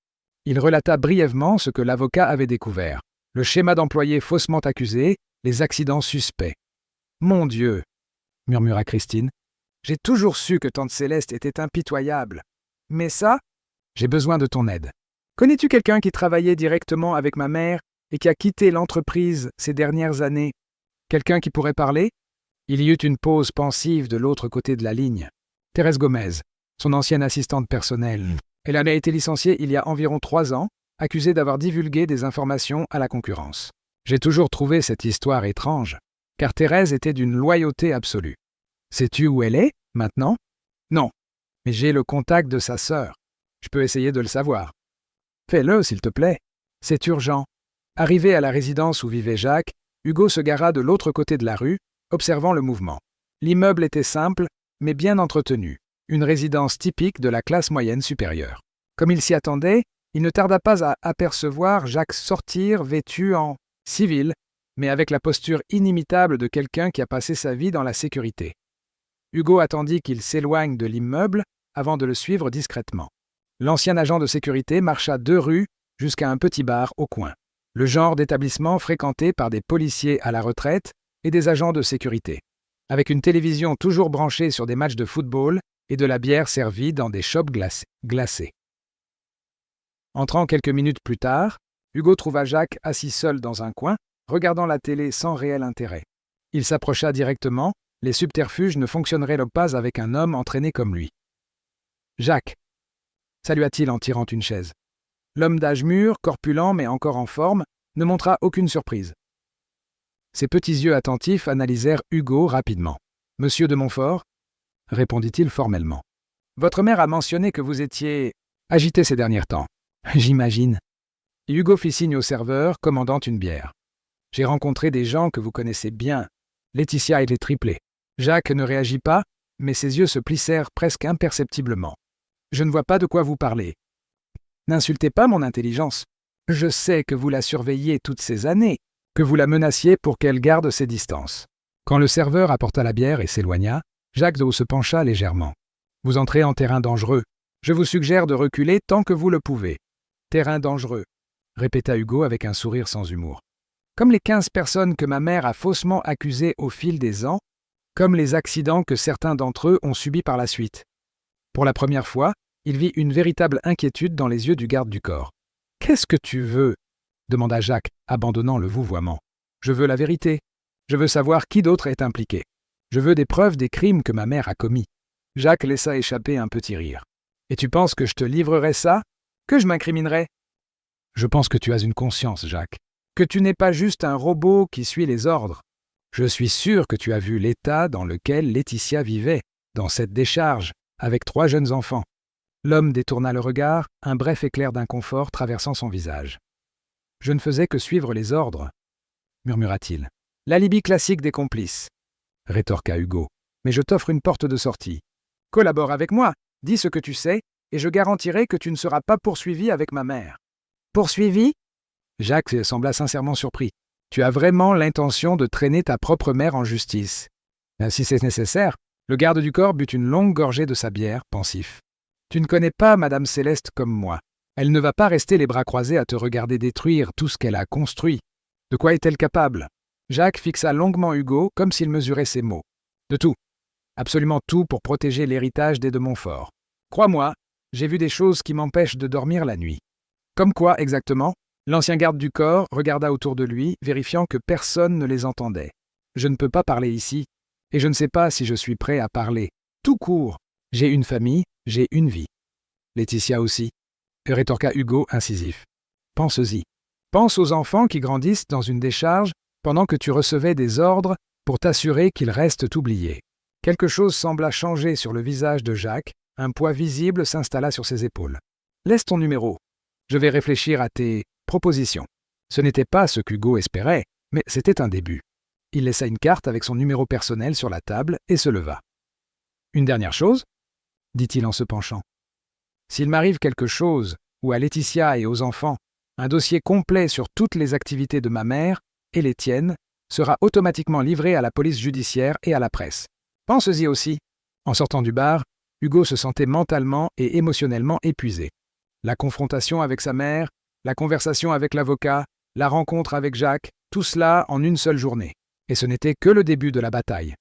Il relata brièvement ce que l'avocat avait découvert. Le schéma d'employés faussement accusés, les accidents suspects. « Mon Dieu !» murmura Christine. « J'ai toujours su que tante Céleste était impitoyable. Mais ça, j'ai besoin de ton aide. Connais-tu quelqu'un qui travaillait directement avec ma mère et qui a quitté l'entreprise ces dernières années? Quelqu'un qui pourrait parler? » Il y eut une pause pensive de l'autre côté de la ligne. Thérèse Gomez, son ancienne assistante personnelle. Elle avait été licenciée il y a environ 3 ans, accusée d'avoir divulgué des informations à la concurrence. J'ai toujours trouvé cette histoire étrange, car Thérèse était d'une loyauté absolue. Sais-tu où elle est, maintenant? Non, mais j'ai le contact de sa sœur. Je peux essayer de le savoir. Fais-le, s'il te plaît. C'est urgent. Arrivé à la résidence où vivait Jacques, Hugo se gara de l'autre côté de la rue, observant le mouvement. L'immeuble était simple, mais bien entretenu. une résidence typique de la classe moyenne supérieure. Comme il s'y attendait, il ne tarda pas à apercevoir Jacques sortir vêtu en civil, mais avec la posture inimitable de quelqu'un qui a passé sa vie dans la sécurité. Hugo attendit qu'il s'éloigne de l'immeuble avant de le suivre discrètement. L'ancien agent de sécurité marcha 2 rues jusqu'à un petit bar au coin, le genre d'établissement fréquenté par des policiers à la retraite et des agents de sécurité, avec une télévision toujours branchée sur des matchs de football et de la bière servie dans des chopes glacées. Entrant quelques minutes plus tard, Hugo trouva Jacques assis seul dans un coin, regardant la télé sans réel intérêt. Il s'approcha directement, les subterfuges ne fonctionneraient pas avec un homme entraîné comme lui. « Jacques » salua-t-il en tirant une chaise. L'homme d'âge mûr, corpulent mais encore en forme, ne montra aucune surprise. Ses petits yeux attentifs analysèrent Hugo rapidement. « Monsieur de Montfort » répondit-il formellement. « Votre mère a mentionné que vous étiez agité ces derniers temps. J'imagine. » Et Hugo fit signe au serveur, commandant une bière. « J'ai rencontré des gens que vous connaissez bien. Laetitia et les triplés. » Jacques ne réagit pas, mais ses yeux se plissèrent presque imperceptiblement. « Je ne vois pas de quoi vous parlez. » « N'insultez pas mon intelligence. Je sais que vous la surveillez toutes ces années, que vous la menaciez pour qu'elle garde ses distances. » Quand le serveur apporta la bière et s'éloigna, Jacques se pencha légèrement. « Vous entrez en terrain dangereux. Je vous suggère de reculer tant que vous le pouvez. »« Terrain dangereux », répéta Hugo avec un sourire sans humour. « Comme les 15 personnes que ma mère a faussement accusées au fil des ans, comme les accidents que certains d'entre eux ont subis par la suite. » Pour la première fois, il vit une véritable inquiétude dans les yeux du garde du corps. « Qu'est-ce que tu veux » demanda Jacques, abandonnant le vouvoiement. « Je veux la vérité. Je veux savoir qui d'autre est impliqué. Je veux des preuves des crimes que ma mère a commis. » Jacques laissa échapper un petit rire. « Et tu penses que je te livrerai ça? Que je m'incriminerai? »« Je pense que tu as une conscience, Jacques. Que tu n'es pas juste un robot qui suit les ordres. Je suis sûr que tu as vu l'état dans lequel Laetitia vivait, dans cette décharge, avec 3 jeunes enfants. » L'homme détourna le regard, un bref éclair d'inconfort traversant son visage. « Je ne faisais que suivre les ordres, » murmura-t-il. « L'alibi classique des complices, » rétorqua Hugo. « Mais je t'offre une porte de sortie. Collabore avec moi, dis ce que tu sais, et je garantirai que tu ne seras pas poursuivi avec ma mère. »« Poursuivi » Jacques sembla sincèrement surpris. « Tu as vraiment l'intention de traîner ta propre mère en justice. » Si c'est nécessaire, le garde du corps but une longue gorgée de sa bière, pensif. Tu ne connais pas Madame Céleste comme moi. Elle ne va pas rester les bras croisés à te regarder détruire tout ce qu'elle a construit. De quoi est-elle capable? Jacques fixa longuement Hugo comme s'il mesurait ses mots. De tout. Absolument tout pour protéger l'héritage des de Montfort. Crois-moi, j'ai vu des choses qui m'empêchent de dormir la nuit. Comme quoi, exactement? L'ancien garde du corps regarda autour de lui, vérifiant que personne ne les entendait. Je ne peux pas parler ici, et je ne sais pas si je suis prêt à parler. Tout court. J'ai une famille, j'ai une vie. Laetitia aussi, rétorqua Hugo incisif. Pense-y. Pense aux enfants qui grandissent dans une décharge pendant que tu recevais des ordres pour t'assurer qu'ils restent oubliés. Quelque chose sembla changer sur le visage de Jacques, un poids visible s'installa sur ses épaules. Laisse ton numéro. Je vais réfléchir à tes propositions. Ce n'était pas ce qu'Hugo espérait, mais c'était un début. Il laissa une carte avec son numéro personnel sur la table et se leva. Une dernière chose, dit-il en se penchant. S'il m'arrive quelque chose, ou à Laetitia et aux enfants, un dossier complet sur toutes les activités de ma mère et les tiennes sera automatiquement livré à la police judiciaire et à la presse. Pense-y aussi. En sortant du bar, Hugo se sentait mentalement et émotionnellement épuisé. La confrontation avec sa mère, la conversation avec l'avocat, la rencontre avec Jacques, tout cela en une seule journée. Et ce n'était que le début de la bataille.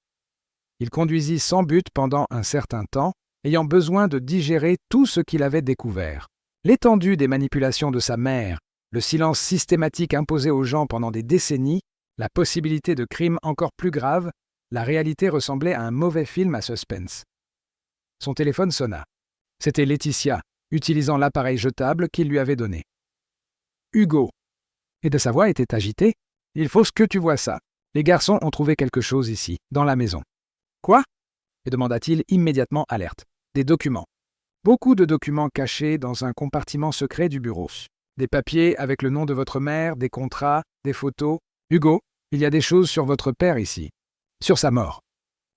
Il conduisit sans but pendant un certain temps, ayant besoin de digérer tout ce qu'il avait découvert. L'étendue des manipulations de sa mère, le silence systématique imposé aux gens pendant des décennies, la possibilité de crimes encore plus graves, la réalité ressemblait à un mauvais film à suspense. Son téléphone sonna. C'était Laetitia, utilisant l'appareil jetable qu'il lui avait donné. « Hugo !» Et de sa voix était agitée. « Il faut que tu vois ça. Les garçons ont trouvé quelque chose ici, dans la maison. »« Quoi ?» et demanda-t-il immédiatement alerte. « Des documents. Beaucoup de documents cachés dans un compartiment secret du bureau. Des papiers avec le nom de votre mère, des contrats, des photos. Hugo, il y a des choses sur votre père ici. Sur sa mort. »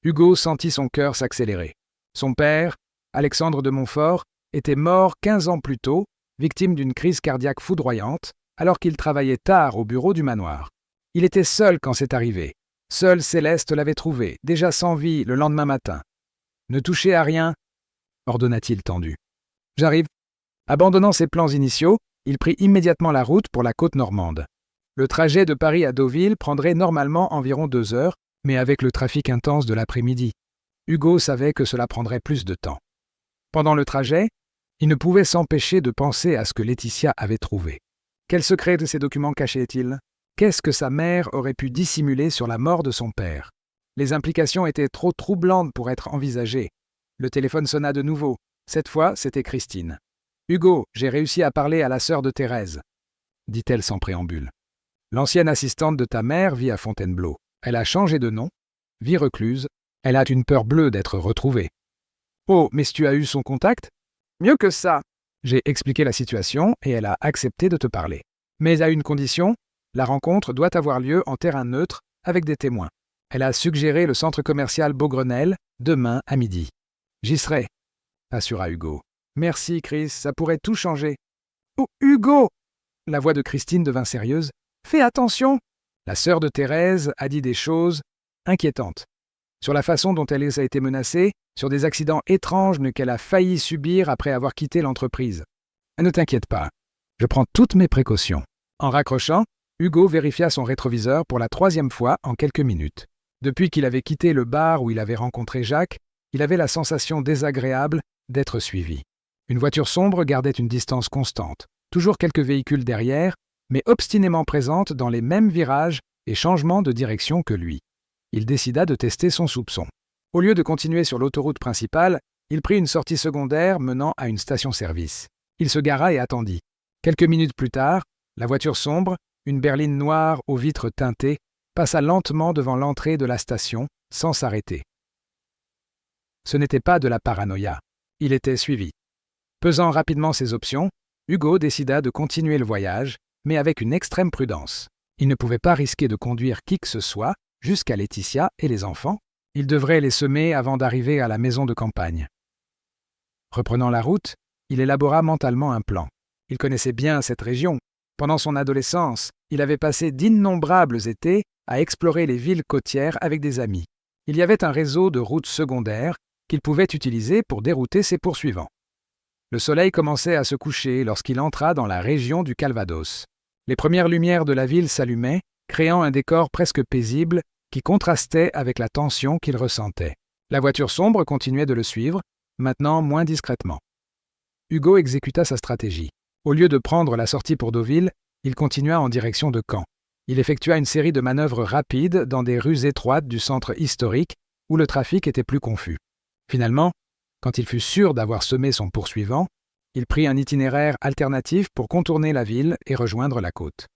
Hugo sentit son cœur s'accélérer. Son père, Alexandre de Montfort était mort 15 ans plus tôt, victime d'une crise cardiaque foudroyante, alors qu'il travaillait tard au bureau du manoir. Il était seul quand c'est arrivé. Seule Céleste l'avait trouvé, déjà sans vie, le lendemain matin. « Ne touchez à rien », ordonna-t-il tendu. « J'arrive. » Abandonnant ses plans initiaux, il prit immédiatement la route pour la côte normande. Le trajet de Paris à Deauville prendrait normalement environ 2 heures, mais avec le trafic intense de l'après-midi. Hugo savait que cela prendrait plus de temps. Pendant le trajet, il ne pouvait s'empêcher de penser à ce que Laetitia avait trouvé. Quel secret de ces documents cachait-il ? Qu'est-ce que sa mère aurait pu dissimuler sur la mort de son père ? Les implications étaient trop troublantes pour être envisagées. Le téléphone sonna de nouveau. Cette fois, c'était Christine. « Hugo, j'ai réussi à parler à la sœur de Thérèse, » dit-elle sans préambule. « L'ancienne assistante de ta mère vit à Fontainebleau. Elle a changé de nom, vit recluse. Elle a une peur bleue d'être retrouvée. »« Oh, mais tu as eu son contact ? » ?»« Mieux que ça. J'ai expliqué la situation et elle a accepté de te parler. Mais à une condition, la rencontre doit avoir lieu en terrain neutre avec des témoins. Elle a suggéré le centre commercial Beaugrenelle demain à midi. « J'y serai, » assura Hugo. « Merci, Chris, ça pourrait tout changer. »« Oh, Hugo !» La voix de Christine devint sérieuse. « Fais attention !» La sœur de Thérèse a dit des choses inquiétantes. Sur la façon dont elle a été menacée, sur des accidents étranges qu'elle a failli subir après avoir quitté l'entreprise. Ne t'inquiète pas, je prends toutes mes précautions. En raccrochant, Hugo vérifia son rétroviseur pour la 3e fois en quelques minutes. Depuis qu'il avait quitté le bar où il avait rencontré Jacques, il avait la sensation désagréable d'être suivi. Une voiture sombre gardait une distance constante, toujours quelques véhicules derrière, mais obstinément présente dans les mêmes virages et changements de direction que lui. Il décida de tester son soupçon. Au lieu de continuer sur l'autoroute principale, il prit une sortie secondaire menant à une station-service. Il se gara et attendit. Quelques minutes plus tard, la voiture sombre, une berline noire aux vitres teintées, passa lentement devant l'entrée de la station, sans s'arrêter. Ce n'était pas de la paranoïa. Il était suivi. Pesant rapidement ses options, Hugo décida de continuer le voyage, mais avec une extrême prudence. Il ne pouvait pas risquer de conduire qui que ce soit jusqu'à Laetitia et les enfants. Il devrait les semer avant d'arriver à la maison de campagne. Reprenant la route, il élabora mentalement un plan. Il connaissait bien cette région. Pendant son adolescence, il avait passé d'innombrables étés à explorer les villes côtières avec des amis. Il y avait un réseau de routes secondaires qu'il pouvait utiliser pour dérouter ses poursuivants. Le soleil commençait à se coucher lorsqu'il entra dans la région du Calvados. Les premières lumières de la ville s'allumaient, créant un décor presque paisible qui contrastait avec la tension qu'il ressentait. La voiture sombre continuait de le suivre, maintenant moins discrètement. Hugo exécuta sa stratégie. Au lieu de prendre la sortie pour Deauville, il continua en direction de Caen. Il effectua une série de manœuvres rapides dans des rues étroites du centre historique où le trafic était plus confus. Finalement, quand il fut sûr d'avoir semé son poursuivant, il prit un itinéraire alternatif pour contourner la ville et rejoindre la côte.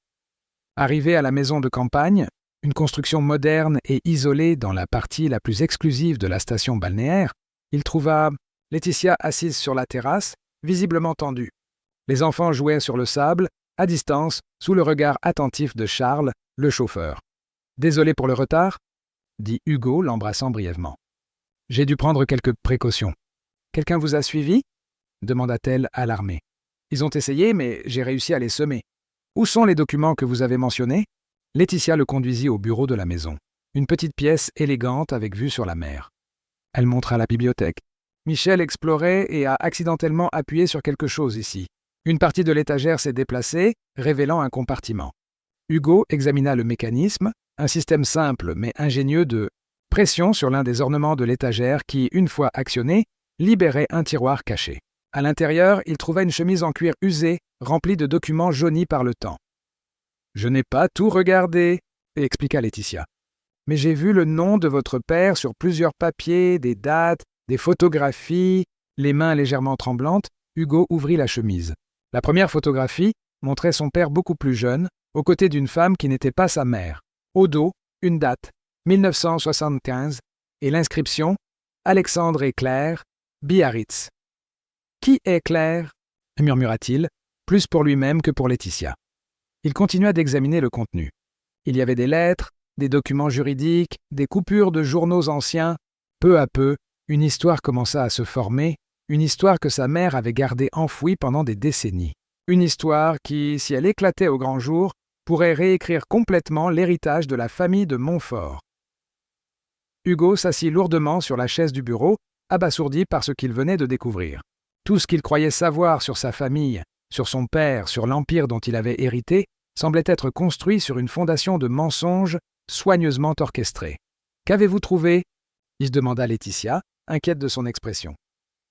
Arrivé à la maison de campagne, une construction moderne et isolée dans la partie la plus exclusive de la station balnéaire, il trouva Laetitia assise sur la terrasse, visiblement tendue. Les enfants jouaient sur le sable, à distance, sous le regard attentif de Charles, le chauffeur. « Désolé pour le retard ?» dit Hugo, l'embrassant brièvement. « J'ai dû prendre quelques précautions. »« Quelqu'un vous a suivi ?» demanda-t-elle, alarmée. « Ils ont essayé, mais j'ai réussi à les semer. Où sont les documents que vous avez mentionnés ?» Laetitia le conduisit au bureau de la maison, une petite pièce élégante avec vue sur la mer. Elle montra la bibliothèque. Michel explorait et a accidentellement appuyé sur quelque chose ici. Une partie de l'étagère s'est déplacée, révélant un compartiment. Hugo examina le mécanisme, un système simple mais ingénieux de pression sur l'un des ornements de l'étagère qui, une fois actionné, libérait un tiroir caché. À l'intérieur, il trouva une chemise en cuir usée, remplie de documents jaunis par le temps. « Je n'ai pas tout regardé, » expliqua Laetitia. « Mais j'ai vu le nom de votre père sur plusieurs papiers, des dates, des photographies. » Les mains légèrement tremblantes, Hugo ouvrit la chemise. La première photographie montrait son père beaucoup plus jeune, aux côtés d'une femme qui n'était pas sa mère. Au dos, une date, 1975, et l'inscription « Alexandre et Claire, Biarritz ». « Qui est Claire ?» murmura-t-il, plus pour lui-même que pour Laetitia. Il continua d'examiner le contenu. Il y avait des lettres, des documents juridiques, des coupures de journaux anciens. Peu à peu, une histoire commença à se former, une histoire que sa mère avait gardée enfouie pendant des décennies. Une histoire qui, si elle éclatait au grand jour, pourrait réécrire complètement l'héritage de la famille de Montfort. Hugo s'assit lourdement sur la chaise du bureau, abasourdi par ce qu'il venait de découvrir. Tout ce qu'il croyait savoir sur sa famille, sur son père, sur l'empire dont il avait hérité, semblait être construit sur une fondation de mensonges soigneusement orchestrés. « Qu'avez-vous trouvé » il demanda Laetitia, inquiète de son expression.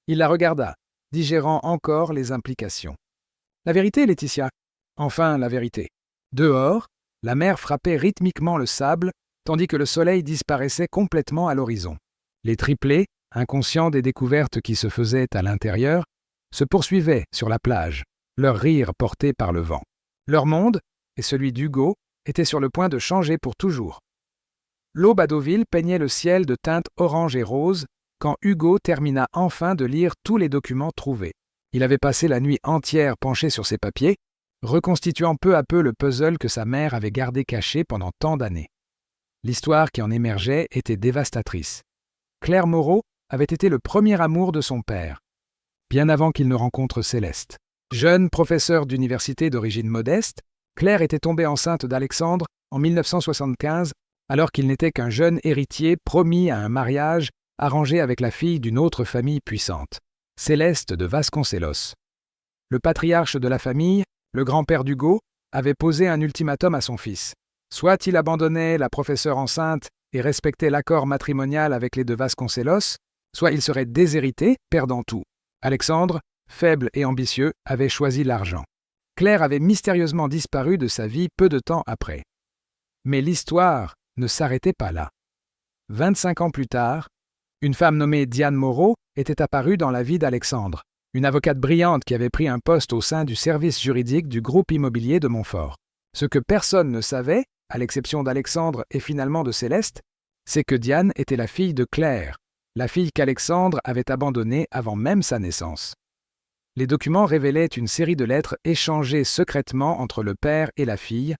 Il la regarda, digérant encore les implications. « La vérité, Laetitia. Enfin, la vérité. » Dehors, la mer frappait rythmiquement le sable, tandis que le soleil disparaissait complètement à l'horizon. Les triplés, inconscients des découvertes qui se faisaient à l'intérieur, se poursuivaient sur la plage, leur rire porté par le vent. Leur monde, et celui d'Hugo, étaient sur le point de changer pour toujours. L'aube à Deauville peignait le ciel de teintes orange et rose quand Hugo termina enfin de lire tous les documents trouvés. Il avait passé la nuit entière penché sur ses papiers, reconstituant peu à peu le puzzle que sa mère avait gardé caché pendant tant d'années. L'histoire qui en émergeait était dévastatrice. Claire Moreau avait été le premier amour de son père, bien avant qu'il ne rencontre Céleste. Jeune professeur d'université d'origine modeste, Claire était tombée enceinte d'Alexandre en 1975, alors qu'il n'était qu'un jeune héritier promis à un mariage arrangé avec la fille d'une autre famille puissante, Céleste de Vasconcelos. Le patriarche de la famille, le grand-père d'Hugo, avait posé un ultimatum à son fils. Soit il abandonnait la professeure enceinte et respectait l'accord matrimonial avec les de Vasconcelos, soit il serait déshérité, perdant tout. Alexandre, faible et ambitieux, avait choisi l'argent. Claire avait mystérieusement disparu de sa vie peu de temps après. Mais l'histoire ne s'arrêtait pas là. 25 ans plus tard, une femme nommée Diane Moreau était apparue dans la vie d'Alexandre, une avocate brillante qui avait pris un poste au sein du service juridique du groupe immobilier de Montfort. Ce que personne ne savait, à l'exception d'Alexandre et finalement de Céleste, c'est que Diane était la fille de Claire, la fille qu'Alexandre avait abandonnée avant même sa naissance. Les documents révélaient une série de lettres échangées secrètement entre le père et la fille,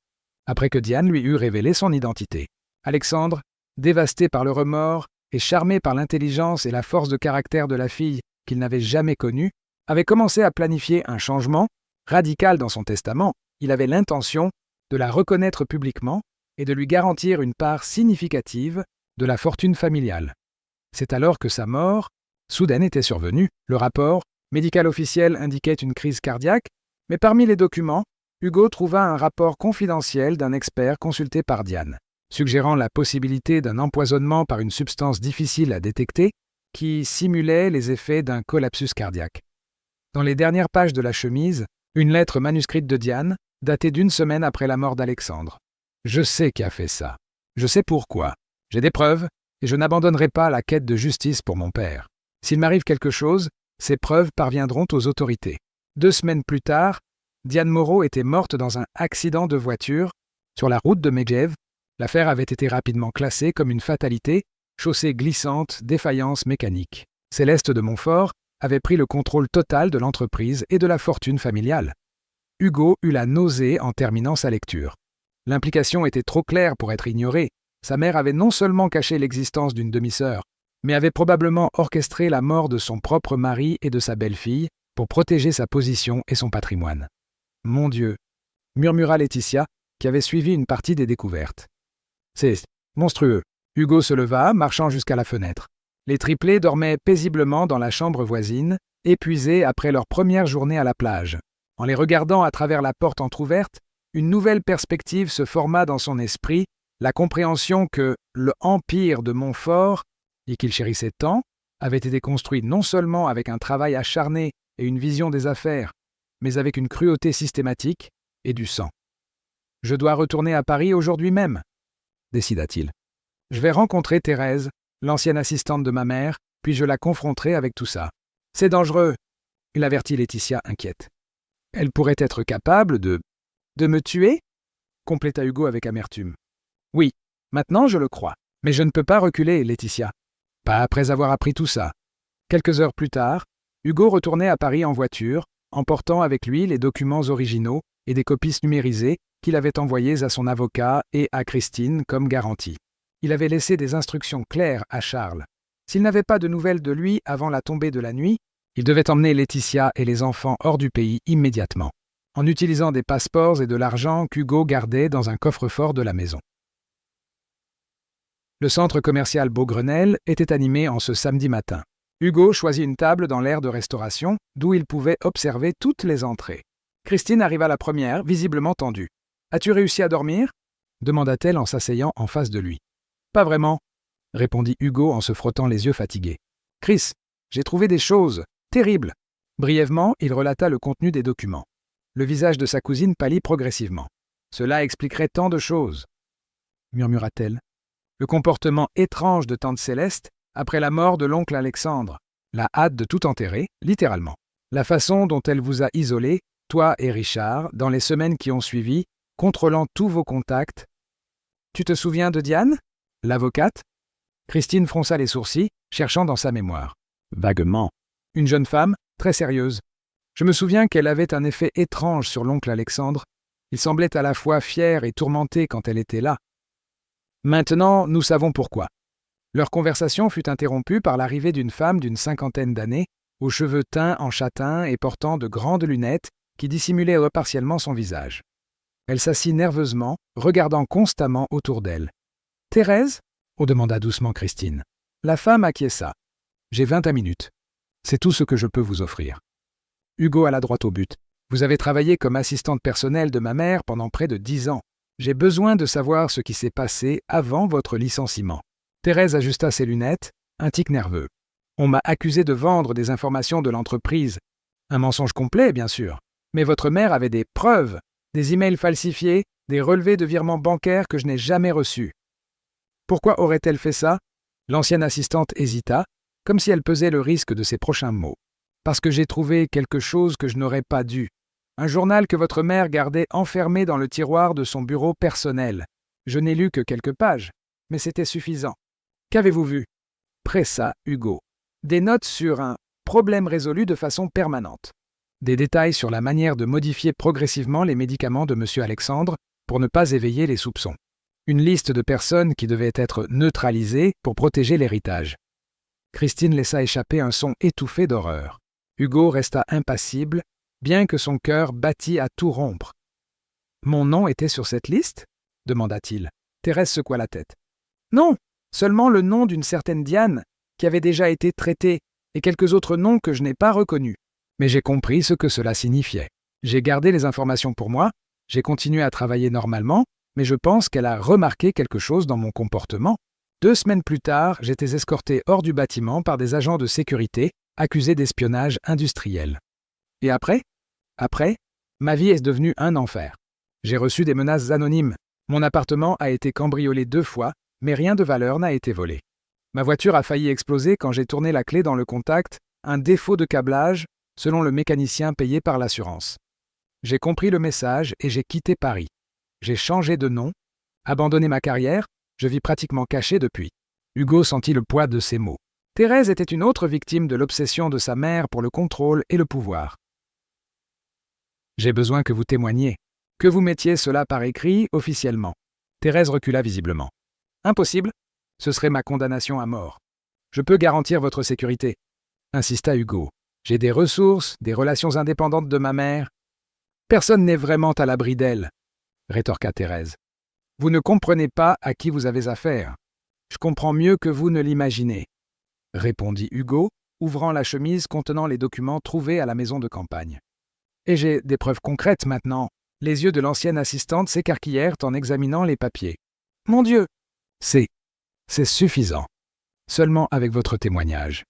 après que Diane lui eut révélé son identité. Alexandre, dévasté par le remords et charmé par l'intelligence et la force de caractère de la fille qu'il n'avait jamais connue, avait commencé à planifier un changement radical dans son testament. Il avait l'intention de la reconnaître publiquement et de lui garantir une part significative de la fortune familiale. C'est alors que sa mort, soudaine, était survenue. Le rapport médical officiel indiquait une crise cardiaque, mais parmi les documents, Hugo trouva un rapport confidentiel d'un expert consulté par Diane, suggérant la possibilité d'un empoisonnement par une substance difficile à détecter qui simulait les effets d'un collapsus cardiaque. Dans les dernières pages de la chemise, une lettre manuscrite de Diane, datée d'1 semaine après la mort d'Alexandre. « Je sais qui a fait ça. Je sais pourquoi. J'ai des preuves, et je n'abandonnerai pas la quête de justice pour mon père. S'il m'arrive quelque chose, ces preuves parviendront aux autorités. » 2 semaines plus tard, Diane Moreau était morte dans un accident de voiture sur la route de Megève. L'affaire avait été rapidement classée comme une fatalité, chaussée glissante, défaillance mécanique. Céleste de Montfort avait pris le contrôle total de l'entreprise et de la fortune familiale. Hugo eut la nausée en terminant sa lecture. L'implication était trop claire pour être ignorée. Sa mère avait non seulement caché l'existence d'une demi-sœur, mais avait probablement orchestré la mort de son propre mari et de sa belle-fille pour protéger sa position et son patrimoine. « Mon Dieu !» murmura Laetitia, qui avait suivi une partie des découvertes. « C'est monstrueux. » Hugo se leva, marchant jusqu'à la fenêtre. Les triplés dormaient paisiblement dans la chambre voisine, épuisés après leur première journée à la plage. En les regardant à travers la porte entr'ouverte, une nouvelle perspective se forma dans son esprit, la compréhension que le empire de Montfort, et qu'il chérissait tant, avait été construit non seulement avec un travail acharné et une vision des affaires, mais avec une cruauté systématique et du sang. « Je dois retourner à Paris aujourd'hui même, » décida-t-il. « Je vais rencontrer Thérèse, l'ancienne assistante de ma mère, puis je la confronterai avec tout ça. C'est dangereux, » l'avertit Laetitia inquiète. « Elle pourrait être capable de me tuer ?» compléta Hugo avec amertume. « Oui, maintenant je le crois. Mais je ne peux pas reculer, Laetitia. Pas après avoir appris tout ça. » Quelques heures plus tard, Hugo retournait à Paris en voiture, emportant avec lui les documents originaux et des copies numérisées qu'il avait envoyées à son avocat et à Christine comme garantie. Il avait laissé des instructions claires à Charles. S'il n'avait pas de nouvelles de lui avant la tombée de la nuit, Il devait emmener Laetitia et les enfants hors du pays immédiatement, en utilisant des passeports et de l'argent qu'Hugo gardait dans un coffre-fort de la maison. Le centre commercial Beaugrenelle était animé en ce samedi matin. Hugo choisit une table dans l'aire de restauration, d'où il pouvait observer toutes les entrées. Christine arriva la première, visiblement tendue. « As-tu réussi à dormir » demanda-t-elle en s'asseyant en face de lui. « Pas vraiment » répondit Hugo en se frottant les yeux fatigués. « Chris, j'ai trouvé des choses terribles !» Brièvement, il relata le contenu des documents. Le visage de sa cousine pâlit progressivement. « Cela expliquerait tant de choses » murmura-t-elle. Le comportement étrange de tante Céleste après la mort de l'oncle Alexandre, la hâte de tout enterrer, littéralement. La façon dont elle vous a isolé, toi et Richard, dans les semaines qui ont suivi, contrôlant tous vos contacts. Tu te souviens de Diane, l'avocate ? Christine fronça les sourcils, cherchant dans sa mémoire. Vaguement. Une jeune femme, très sérieuse. Je me souviens qu'elle avait un effet étrange sur l'oncle Alexandre. Il semblait à la fois fier et tourmenté quand elle était là. Maintenant, nous savons pourquoi. Leur conversation fut interrompue par l'arrivée d'une femme d'une 50aine d'années, aux cheveux teints en châtain et portant de grandes lunettes qui dissimulaient partiellement son visage. Elle s'assit nerveusement, regardant constamment autour d'elle. « Thérèse » demanda doucement Christine. La femme acquiesça. « J'ai 20 minutes. C'est tout ce que je peux vous offrir. » Hugo alla droit au but. « Vous avez travaillé comme assistante personnelle de ma mère pendant près de 10 ans. J'ai besoin de savoir ce qui s'est passé avant votre licenciement. » Thérèse ajusta ses lunettes, un tic nerveux. « On m'a accusé de vendre des informations de l'entreprise. Un mensonge complet, bien sûr. Mais votre mère avait des preuves, des emails falsifiés, des relevés de virements bancaires que je n'ai jamais reçus. Pourquoi aurait-elle fait ça ? L'ancienne assistante hésita, comme si elle pesait le risque de ses prochains mots. Parce que j'ai trouvé quelque chose que je n'aurais pas dû. Un journal que votre mère gardait enfermé dans le tiroir de son bureau personnel. Je n'ai lu que quelques pages, mais c'était suffisant. Qu'avez-vous vu ? Pressa Hugo. Des notes sur un problème résolu de façon permanente. Des détails sur la manière de modifier progressivement les médicaments de M. Alexandre pour ne pas éveiller les soupçons. Une liste de personnes qui devaient être neutralisées pour protéger l'héritage. Christine laissa échapper un son étouffé d'horreur. Hugo resta impassible, bien que son cœur battît à tout rompre. « Mon nom était sur cette liste » demanda-t-il. Thérèse secoua la tête. « Non, seulement le nom d'une certaine Diane, qui avait déjà été traitée, et quelques autres noms que je n'ai pas reconnus. Mais j'ai compris ce que cela signifiait. J'ai gardé les informations pour moi, j'ai continué à travailler normalement, mais je pense qu'elle a remarqué quelque chose dans mon comportement. 2 semaines plus tard, j'étais escorté hors du bâtiment par des agents de sécurité accusés d'espionnage industriel. Et après, ma vie est devenue un enfer. J'ai reçu des menaces anonymes. Mon appartement a été cambriolé 2 fois, mais rien de valeur n'a été volé. Ma voiture a failli exploser quand j'ai tourné la clé dans le contact, un défaut de câblage, selon le mécanicien payé par l'assurance. J'ai compris le message et j'ai quitté Paris. J'ai changé de nom, abandonné ma carrière, je vis pratiquement caché depuis. Hugo sentit le poids de ces mots. Thérèse était une autre victime de l'obsession de sa mère pour le contrôle et le pouvoir. J'ai besoin que vous témoigniez, que vous mettiez cela par écrit officiellement. Thérèse recula visiblement. Impossible, ce serait ma condamnation à mort. Je peux garantir votre sécurité, insista Hugo. J'ai des ressources, des relations indépendantes de ma mère. Personne n'est vraiment à l'abri d'elle, rétorqua Thérèse. Vous ne comprenez pas à qui vous avez affaire. Je comprends mieux que vous ne l'imaginez, répondit Hugo, ouvrant la chemise contenant les documents trouvés à la maison de campagne. Et j'ai des preuves concrètes maintenant. Les yeux de l'ancienne assistante s'écarquillèrent en examinant les papiers. Mon Dieu! C'est suffisant. Seulement avec votre témoignage,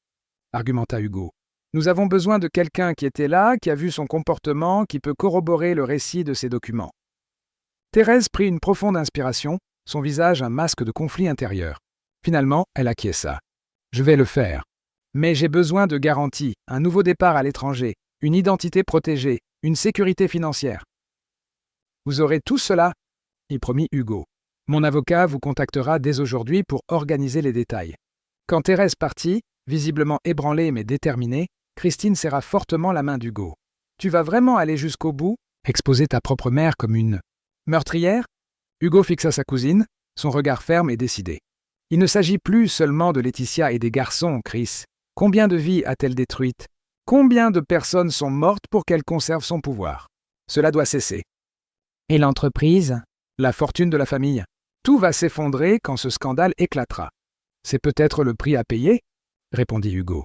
argumenta Hugo. Nous avons besoin de quelqu'un qui était là, qui a vu son comportement, qui peut corroborer le récit de ces documents. Thérèse prit une profonde inspiration, son visage un masque de conflit intérieur. Finalement, elle acquiesça. Je vais le faire. Mais j'ai besoin de garanties, un nouveau départ à l'étranger, une identité protégée, une sécurité financière. Vous aurez tout cela, y promit Hugo. Mon avocat vous contactera dès aujourd'hui pour organiser les détails. Quand Thérèse partit, visiblement ébranlée mais déterminée, Christine serra fortement la main d'Hugo. « Tu vas vraiment aller jusqu'au bout, exposer ta propre mère comme une meurtrière ?» Hugo fixa sa cousine, son regard ferme et décidé. « Il ne s'agit plus seulement de Laetitia et des garçons, Chris. Combien de vies a-t-elle détruites ? Combien de personnes sont mortes pour qu'elle conserve son pouvoir? Cela doit cesser. Et l'entreprise? La fortune de la famille? Tout va s'effondrer quand ce scandale éclatera. C'est peut-être le prix à payer, répondit Hugo.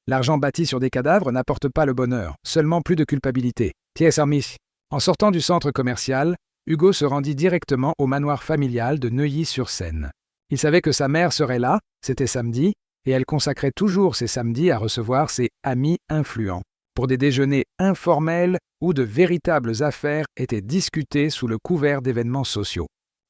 L'argent bâti sur des cadavres n'apporte pas le bonheur, seulement plus de culpabilité. Ties armis. En sortant du centre commercial, Hugo se rendit directement au manoir familial de Neuilly-sur-Seine. Il savait que sa mère serait là, c'était samedi, et elle consacrait toujours ses samedis à recevoir ses amis influents. Pour des déjeuners informels où de véritables affaires étaient discutées sous le couvert d'événements sociaux.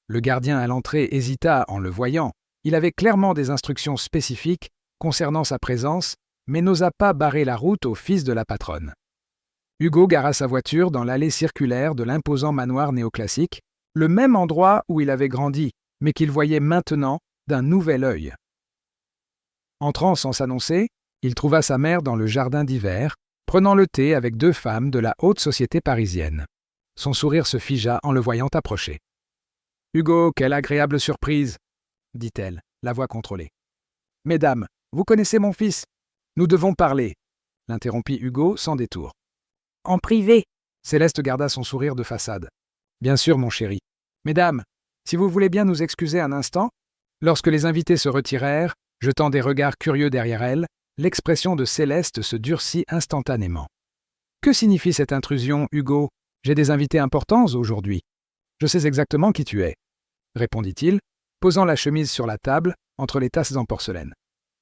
Le gardien à l'entrée hésita en le voyant. Il avait clairement des instructions spécifiques concernant sa présence, mais n'osa pas barrer la route au fils de la patronne. Hugo gara sa voiture dans l'allée circulaire de l'imposant manoir néoclassique, le même endroit où il avait grandi, mais qu'il voyait maintenant d'un nouvel œil. Entrant sans s'annoncer, il trouva sa mère dans le jardin d'hiver, prenant le thé avec 2 femmes de la haute société parisienne. Son sourire se figea en le voyant approcher. « Hugo, quelle agréable surprise !» dit-elle, la voix contrôlée. « Mesdames, vous connaissez mon fils? Nous devons parler !» l'interrompit Hugo sans détour. « En privé !» Céleste garda son sourire de façade. « Bien sûr, mon chéri. Mesdames, si vous voulez bien nous excuser un instant ?» Lorsque les invités se retirèrent, jetant des regards curieux derrière elle, l'expression de Céleste se durcit instantanément. « Que signifie cette intrusion, Hugo? J'ai des invités importants aujourd'hui. Je sais exactement qui tu es, » répondit-il, posant la chemise sur la table entre les tasses en porcelaine.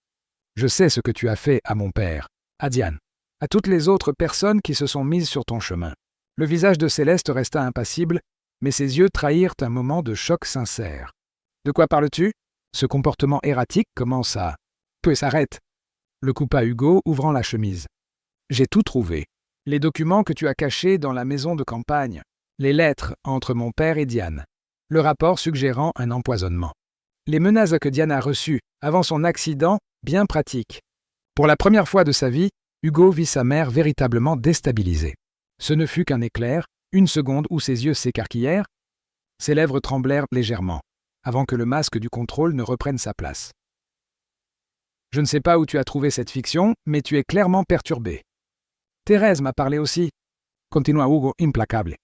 « Je sais ce que tu as fait à mon père, à Diane, à toutes les autres personnes qui se sont mises sur ton chemin. » Le visage de Céleste resta impassible, mais ses yeux trahirent un moment de choc sincère. « De quoi parles-tu? Ce comportement erratique commence à... Peu s'arrête !» le coupa Hugo, ouvrant la chemise. « J'ai tout trouvé. Les documents que tu as cachés dans la maison de campagne, les lettres entre mon père et Diane, le rapport suggérant un empoisonnement. Les menaces que Diane a reçues avant son accident, bien pratiques. Pour la première fois de sa vie, Hugo vit sa mère véritablement déstabilisée. Ce ne fut qu'un éclair, une seconde où ses yeux s'écarquillèrent, ses lèvres tremblèrent légèrement, avant que le masque du contrôle ne reprenne sa place. « Je ne sais pas où tu as trouvé cette fiction, mais tu es clairement perturbé. Thérèse m'a parlé aussi, continua Hugo implacable,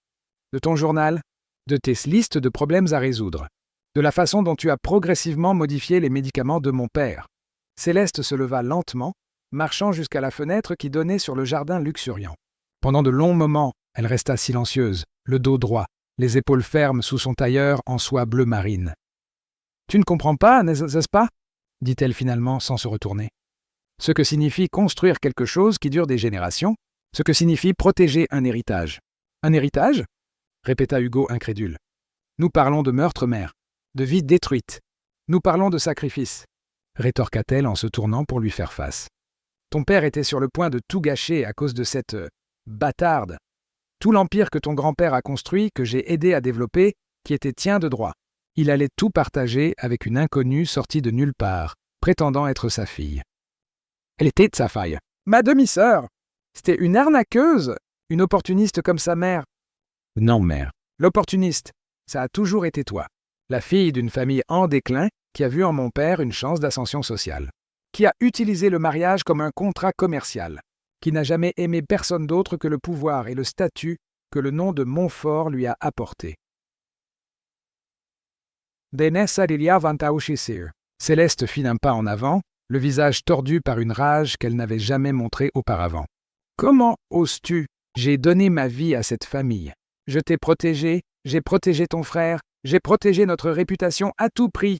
de ton journal, de tes listes de problèmes à résoudre, de la façon dont tu as progressivement modifié les médicaments de mon père. » Céleste se leva lentement, marchant jusqu'à la fenêtre qui donnait sur le jardin luxuriant. Pendant de longs moments, elle resta silencieuse, le dos droit, les épaules fermes sous son tailleur en soie bleu marine. « Tu ne comprends pas, n'est-ce pas ?» dit-elle finalement sans se retourner. « Ce que signifie construire quelque chose qui dure des générations, ce que signifie protéger un héritage. »« Un héritage ?» répéta Hugo incrédule. « Nous parlons de meurtre, mère, de vie détruite. Nous parlons de sacrifice, » rétorqua-t-elle en se tournant pour lui faire face. « Ton père était sur le point de tout gâcher à cause de cette bâtarde. Tout l'empire que ton grand-père a construit, que j'ai aidé à développer, qui était tien de droit. Il allait tout partager avec une inconnue sortie de nulle part, prétendant être sa fille. Elle était de sa faille. Ma demi-sœur! C'était une arnaqueuse, une opportuniste comme sa mère. Non, mère. L'opportuniste, ça a toujours été toi. La fille d'une famille en déclin qui a vu en mon père une chance d'ascension sociale. Qui a utilisé le mariage comme un contrat commercial. Qui n'a jamais aimé personne d'autre que le pouvoir et le statut que le nom de Montfort lui a apporté. Céleste fit un pas en avant, le visage tordu par une rage qu'elle n'avait jamais montrée auparavant. « Comment oses-tu? J'ai donné ma vie à cette famille. Je t'ai protégé, j'ai protégé ton frère, j'ai protégé notre réputation à tout prix.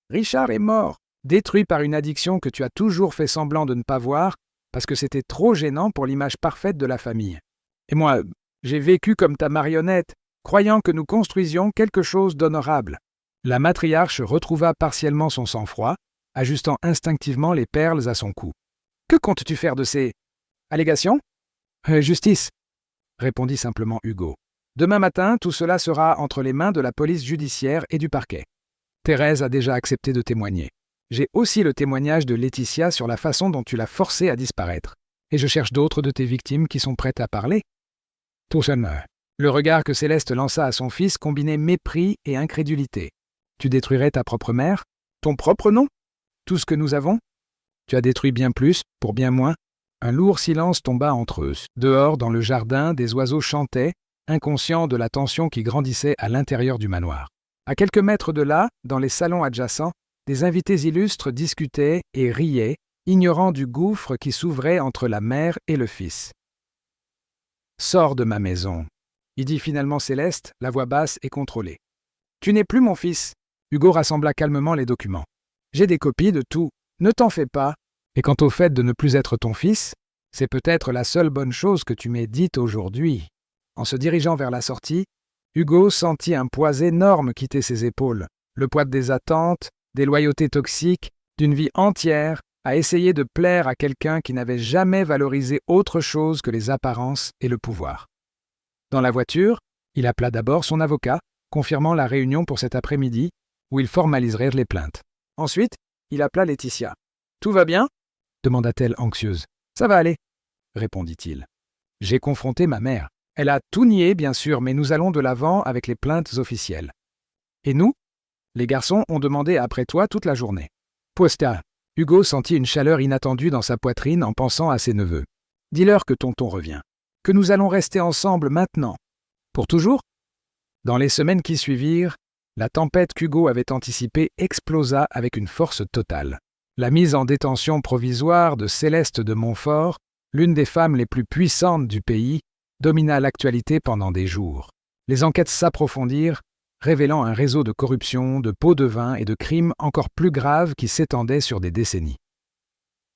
Richard est mort, détruit par une addiction que tu as toujours fait semblant de ne pas voir, parce que c'était trop gênant pour l'image parfaite de la famille. Et moi, j'ai vécu comme ta marionnette, croyant que nous construisions quelque chose d'honorable. » La matriarche retrouva partiellement son sang-froid, ajustant instinctivement les perles à son cou. « Que comptes-tu faire de ces allégations ? » Justice, répondit simplement Hugo. « Demain matin, tout cela sera entre les mains de la police judiciaire et du parquet. Thérèse a déjà accepté de témoigner. J'ai aussi le témoignage de Laetitia sur la façon dont tu l'as forcée à disparaître. Et je cherche d'autres de tes victimes qui sont prêtes à parler. » Tout seul meurt. Le regard que Céleste lança à son fils combinait mépris et incrédulité. « Tu détruirais ta propre mère? Ton propre nom? Tout ce que nous avons? Tu as détruit bien plus, pour bien moins. Un lourd silence tomba entre eux. Dehors, dans le jardin, des oiseaux chantaient, inconscients de la tension qui grandissait à l'intérieur du manoir. À quelques mètres de là, dans les salons adjacents, des invités illustres discutaient et riaient, ignorant du gouffre qui s'ouvrait entre la mère et le fils. « Sors de ma maison », y dit finalement Céleste, la voix basse et contrôlée. « Tu n'es plus mon fils. » Hugo rassembla calmement les documents. « J'ai des copies de tout. Ne t'en fais pas. Et quant au fait de ne plus être ton fils, c'est peut-être la seule bonne chose que tu m'aies dite aujourd'hui. » En se dirigeant vers la sortie, Hugo sentit un poids énorme quitter ses épaules, le poids des attentes, des loyautés toxiques, d'une vie entière à essayer de plaire à quelqu'un qui n'avait jamais valorisé autre chose que les apparences et le pouvoir. Dans la voiture, il appela d'abord son avocat, confirmant la réunion pour cet après-midi, où ils formaliseraient les plaintes. Ensuite, il appela Laetitia. « Tout va bien ?» demanda-t-elle anxieuse. « Ça va aller, » répondit-il. « J'ai confronté ma mère. Elle a tout nié, bien sûr, mais nous allons de l'avant avec les plaintes officielles. Et nous ? Les garçons ont demandé après toi toute la journée. » Posta. Hugo sentit une chaleur inattendue dans sa poitrine en pensant à ses neveux. « Dis-leur que tonton revient. Que nous allons rester ensemble maintenant. Pour toujours ?» Dans les semaines qui suivirent, la tempête qu'Hugo avait anticipée explosa avec une force totale. La mise en détention provisoire de Céleste de Montfort, l'une des femmes les plus puissantes du pays, domina l'actualité pendant des jours. Les enquêtes s'approfondirent, révélant un réseau de corruption, de pots de vin et de crimes encore plus graves qui s'étendaient sur des décennies.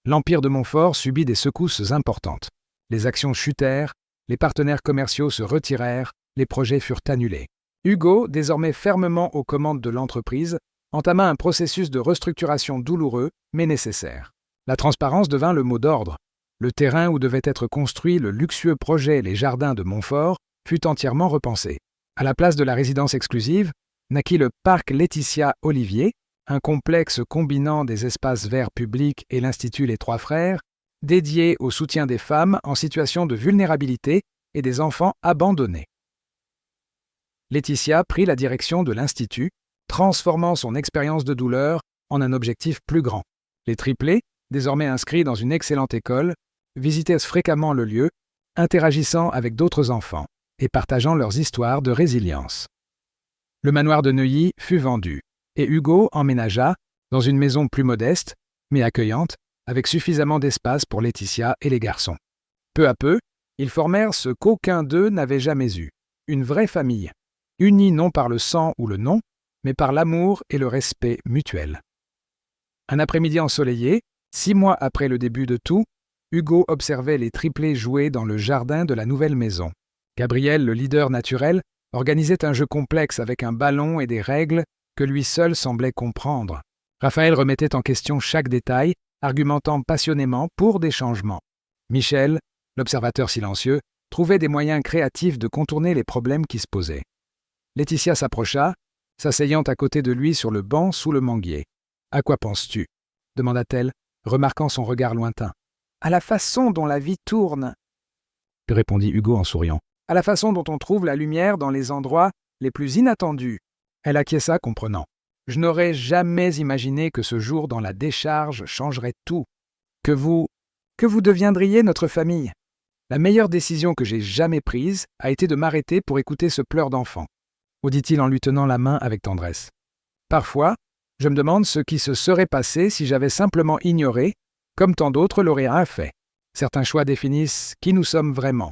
L'Empire de Montfort subit des secousses importantes. Les actions chutèrent, les partenaires commerciaux se retirèrent, les projets furent annulés. Hugo, désormais fermement aux commandes de l'entreprise, entama un processus de restructuration douloureux, mais nécessaire. La transparence devint le mot d'ordre. Le terrain où devait être construit le luxueux projet Les Jardins de Montfort fut entièrement repensé. À la place de la résidence exclusive, naquit le parc Laetitia Olivier, un complexe combinant des espaces verts publics et l'Institut Les Trois Frères, dédié au soutien des femmes en situation de vulnérabilité et des enfants abandonnés. Laetitia prit la direction de l'Institut, transformant son expérience de douleur en un objectif plus grand. Les triplés, désormais inscrits dans une excellente école, visitaient fréquemment le lieu, interagissant avec d'autres enfants et partageant leurs histoires de résilience. Le manoir de Neuilly fut vendu, et Hugo emménagea dans une maison plus modeste, mais accueillante, avec suffisamment d'espace pour Laetitia et les garçons. Peu à peu, ils formèrent ce qu'aucun d'eux n'avait jamais eu, une vraie famille, unie non par le sang ou le nom, mais par l'amour et le respect mutuel. Un après-midi ensoleillé, 6 mois après le début de tout, Hugo observait les triplés jouer dans le jardin de la nouvelle maison. Gabriel, le leader naturel, organisait un jeu complexe avec un ballon et des règles que lui seul semblait comprendre. Raphaël remettait en question chaque détail, argumentant passionnément pour des changements. Michel, l'observateur silencieux, trouvait des moyens créatifs de contourner les problèmes qui se posaient. Laetitia s'approcha, s'asseyant à côté de lui sur le banc sous le manguier. « À quoi penses-tu » demanda-t-elle, remarquant son regard lointain. « À la façon dont la vie tourne » répondit Hugo en souriant. « À la façon dont on trouve la lumière dans les endroits les plus inattendus. » Elle acquiesça, comprenant. « Je n'aurais jamais imaginé que ce jour dans la décharge changerait tout. Que vous deviendriez notre famille. La meilleure décision que j'ai jamais prise a été de m'arrêter pour écouter ce pleur d'enfant. » dit-il en lui tenant la main avec tendresse. « Parfois, je me demande ce qui se serait passé si j'avais simplement ignoré, comme tant d'autres l'auraient fait. Certains choix définissent qui nous sommes vraiment. »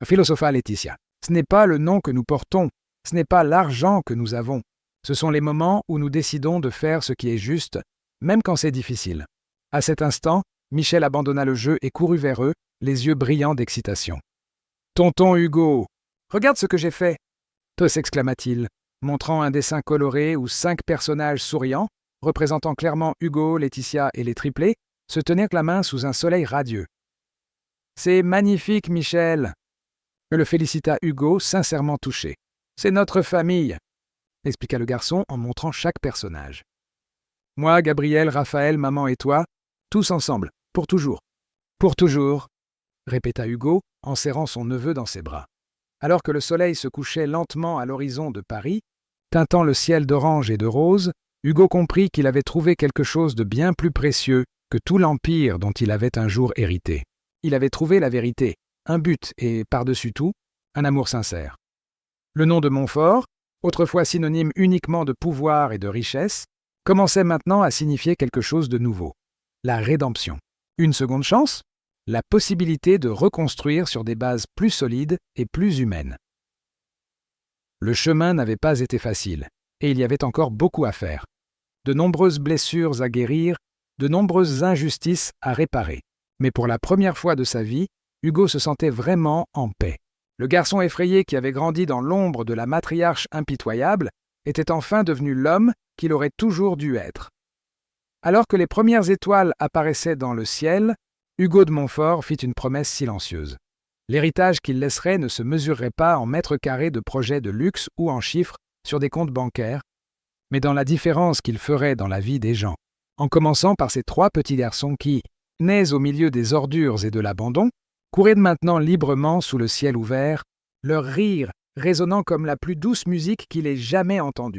Philosopha Laetitia. « Ce n'est pas le nom que nous portons, ce n'est pas l'argent que nous avons. Ce sont les moments où nous décidons de faire ce qui est juste, même quand c'est difficile. » À cet instant, Michel abandonna le jeu et courut vers eux, les yeux brillants d'excitation. « Tonton Hugo, regarde ce que j'ai fait !» s'exclama-t-il, montrant un dessin coloré où 5 personnages souriants, représentant clairement Hugo, Laetitia et les triplés, se tenaient la main sous un soleil radieux. « C'est magnifique, Michel !» le félicita Hugo, sincèrement touché. « C'est notre famille !» expliqua le garçon en montrant chaque personnage. « Moi, Gabriel, Raphaël, maman et toi, tous ensemble, pour toujours. »« Pour toujours !» répéta Hugo en serrant son neveu dans ses bras. Alors que le soleil se couchait lentement à l'horizon de Paris, teintant le ciel d'orange et de rose, Hugo comprit qu'il avait trouvé quelque chose de bien plus précieux que tout l'empire dont il avait un jour hérité. il avait trouvé la vérité, un but et, par-dessus tout, un amour sincère. Le nom de Montfort, autrefois synonyme uniquement de pouvoir et de richesse, commençait maintenant à signifier quelque chose de nouveau. La rédemption. Une seconde chance? La possibilité de reconstruire sur des bases plus solides et plus humaines. Le chemin n'avait pas été facile, et il y avait encore beaucoup à faire. De nombreuses blessures à guérir, de nombreuses injustices à réparer. Mais pour la première fois de sa vie, Hugo se sentait vraiment en paix. Le garçon effrayé qui avait grandi dans l'ombre de la matriarche impitoyable était enfin devenu l'homme qu'il aurait toujours dû être. Alors que les premières étoiles apparaissaient dans le ciel, Hugo de Montfort fit une promesse silencieuse. L'héritage qu'il laisserait ne se mesurerait pas en mètres carrés de projets de luxe ou en chiffres sur des comptes bancaires, mais dans la différence qu'il ferait dans la vie des gens, en commençant par ces 3 petits garçons qui, nés au milieu des ordures et de l'abandon, couraient maintenant librement sous le ciel ouvert, leur rire résonnant comme la plus douce musique qu'il ait jamais entendue.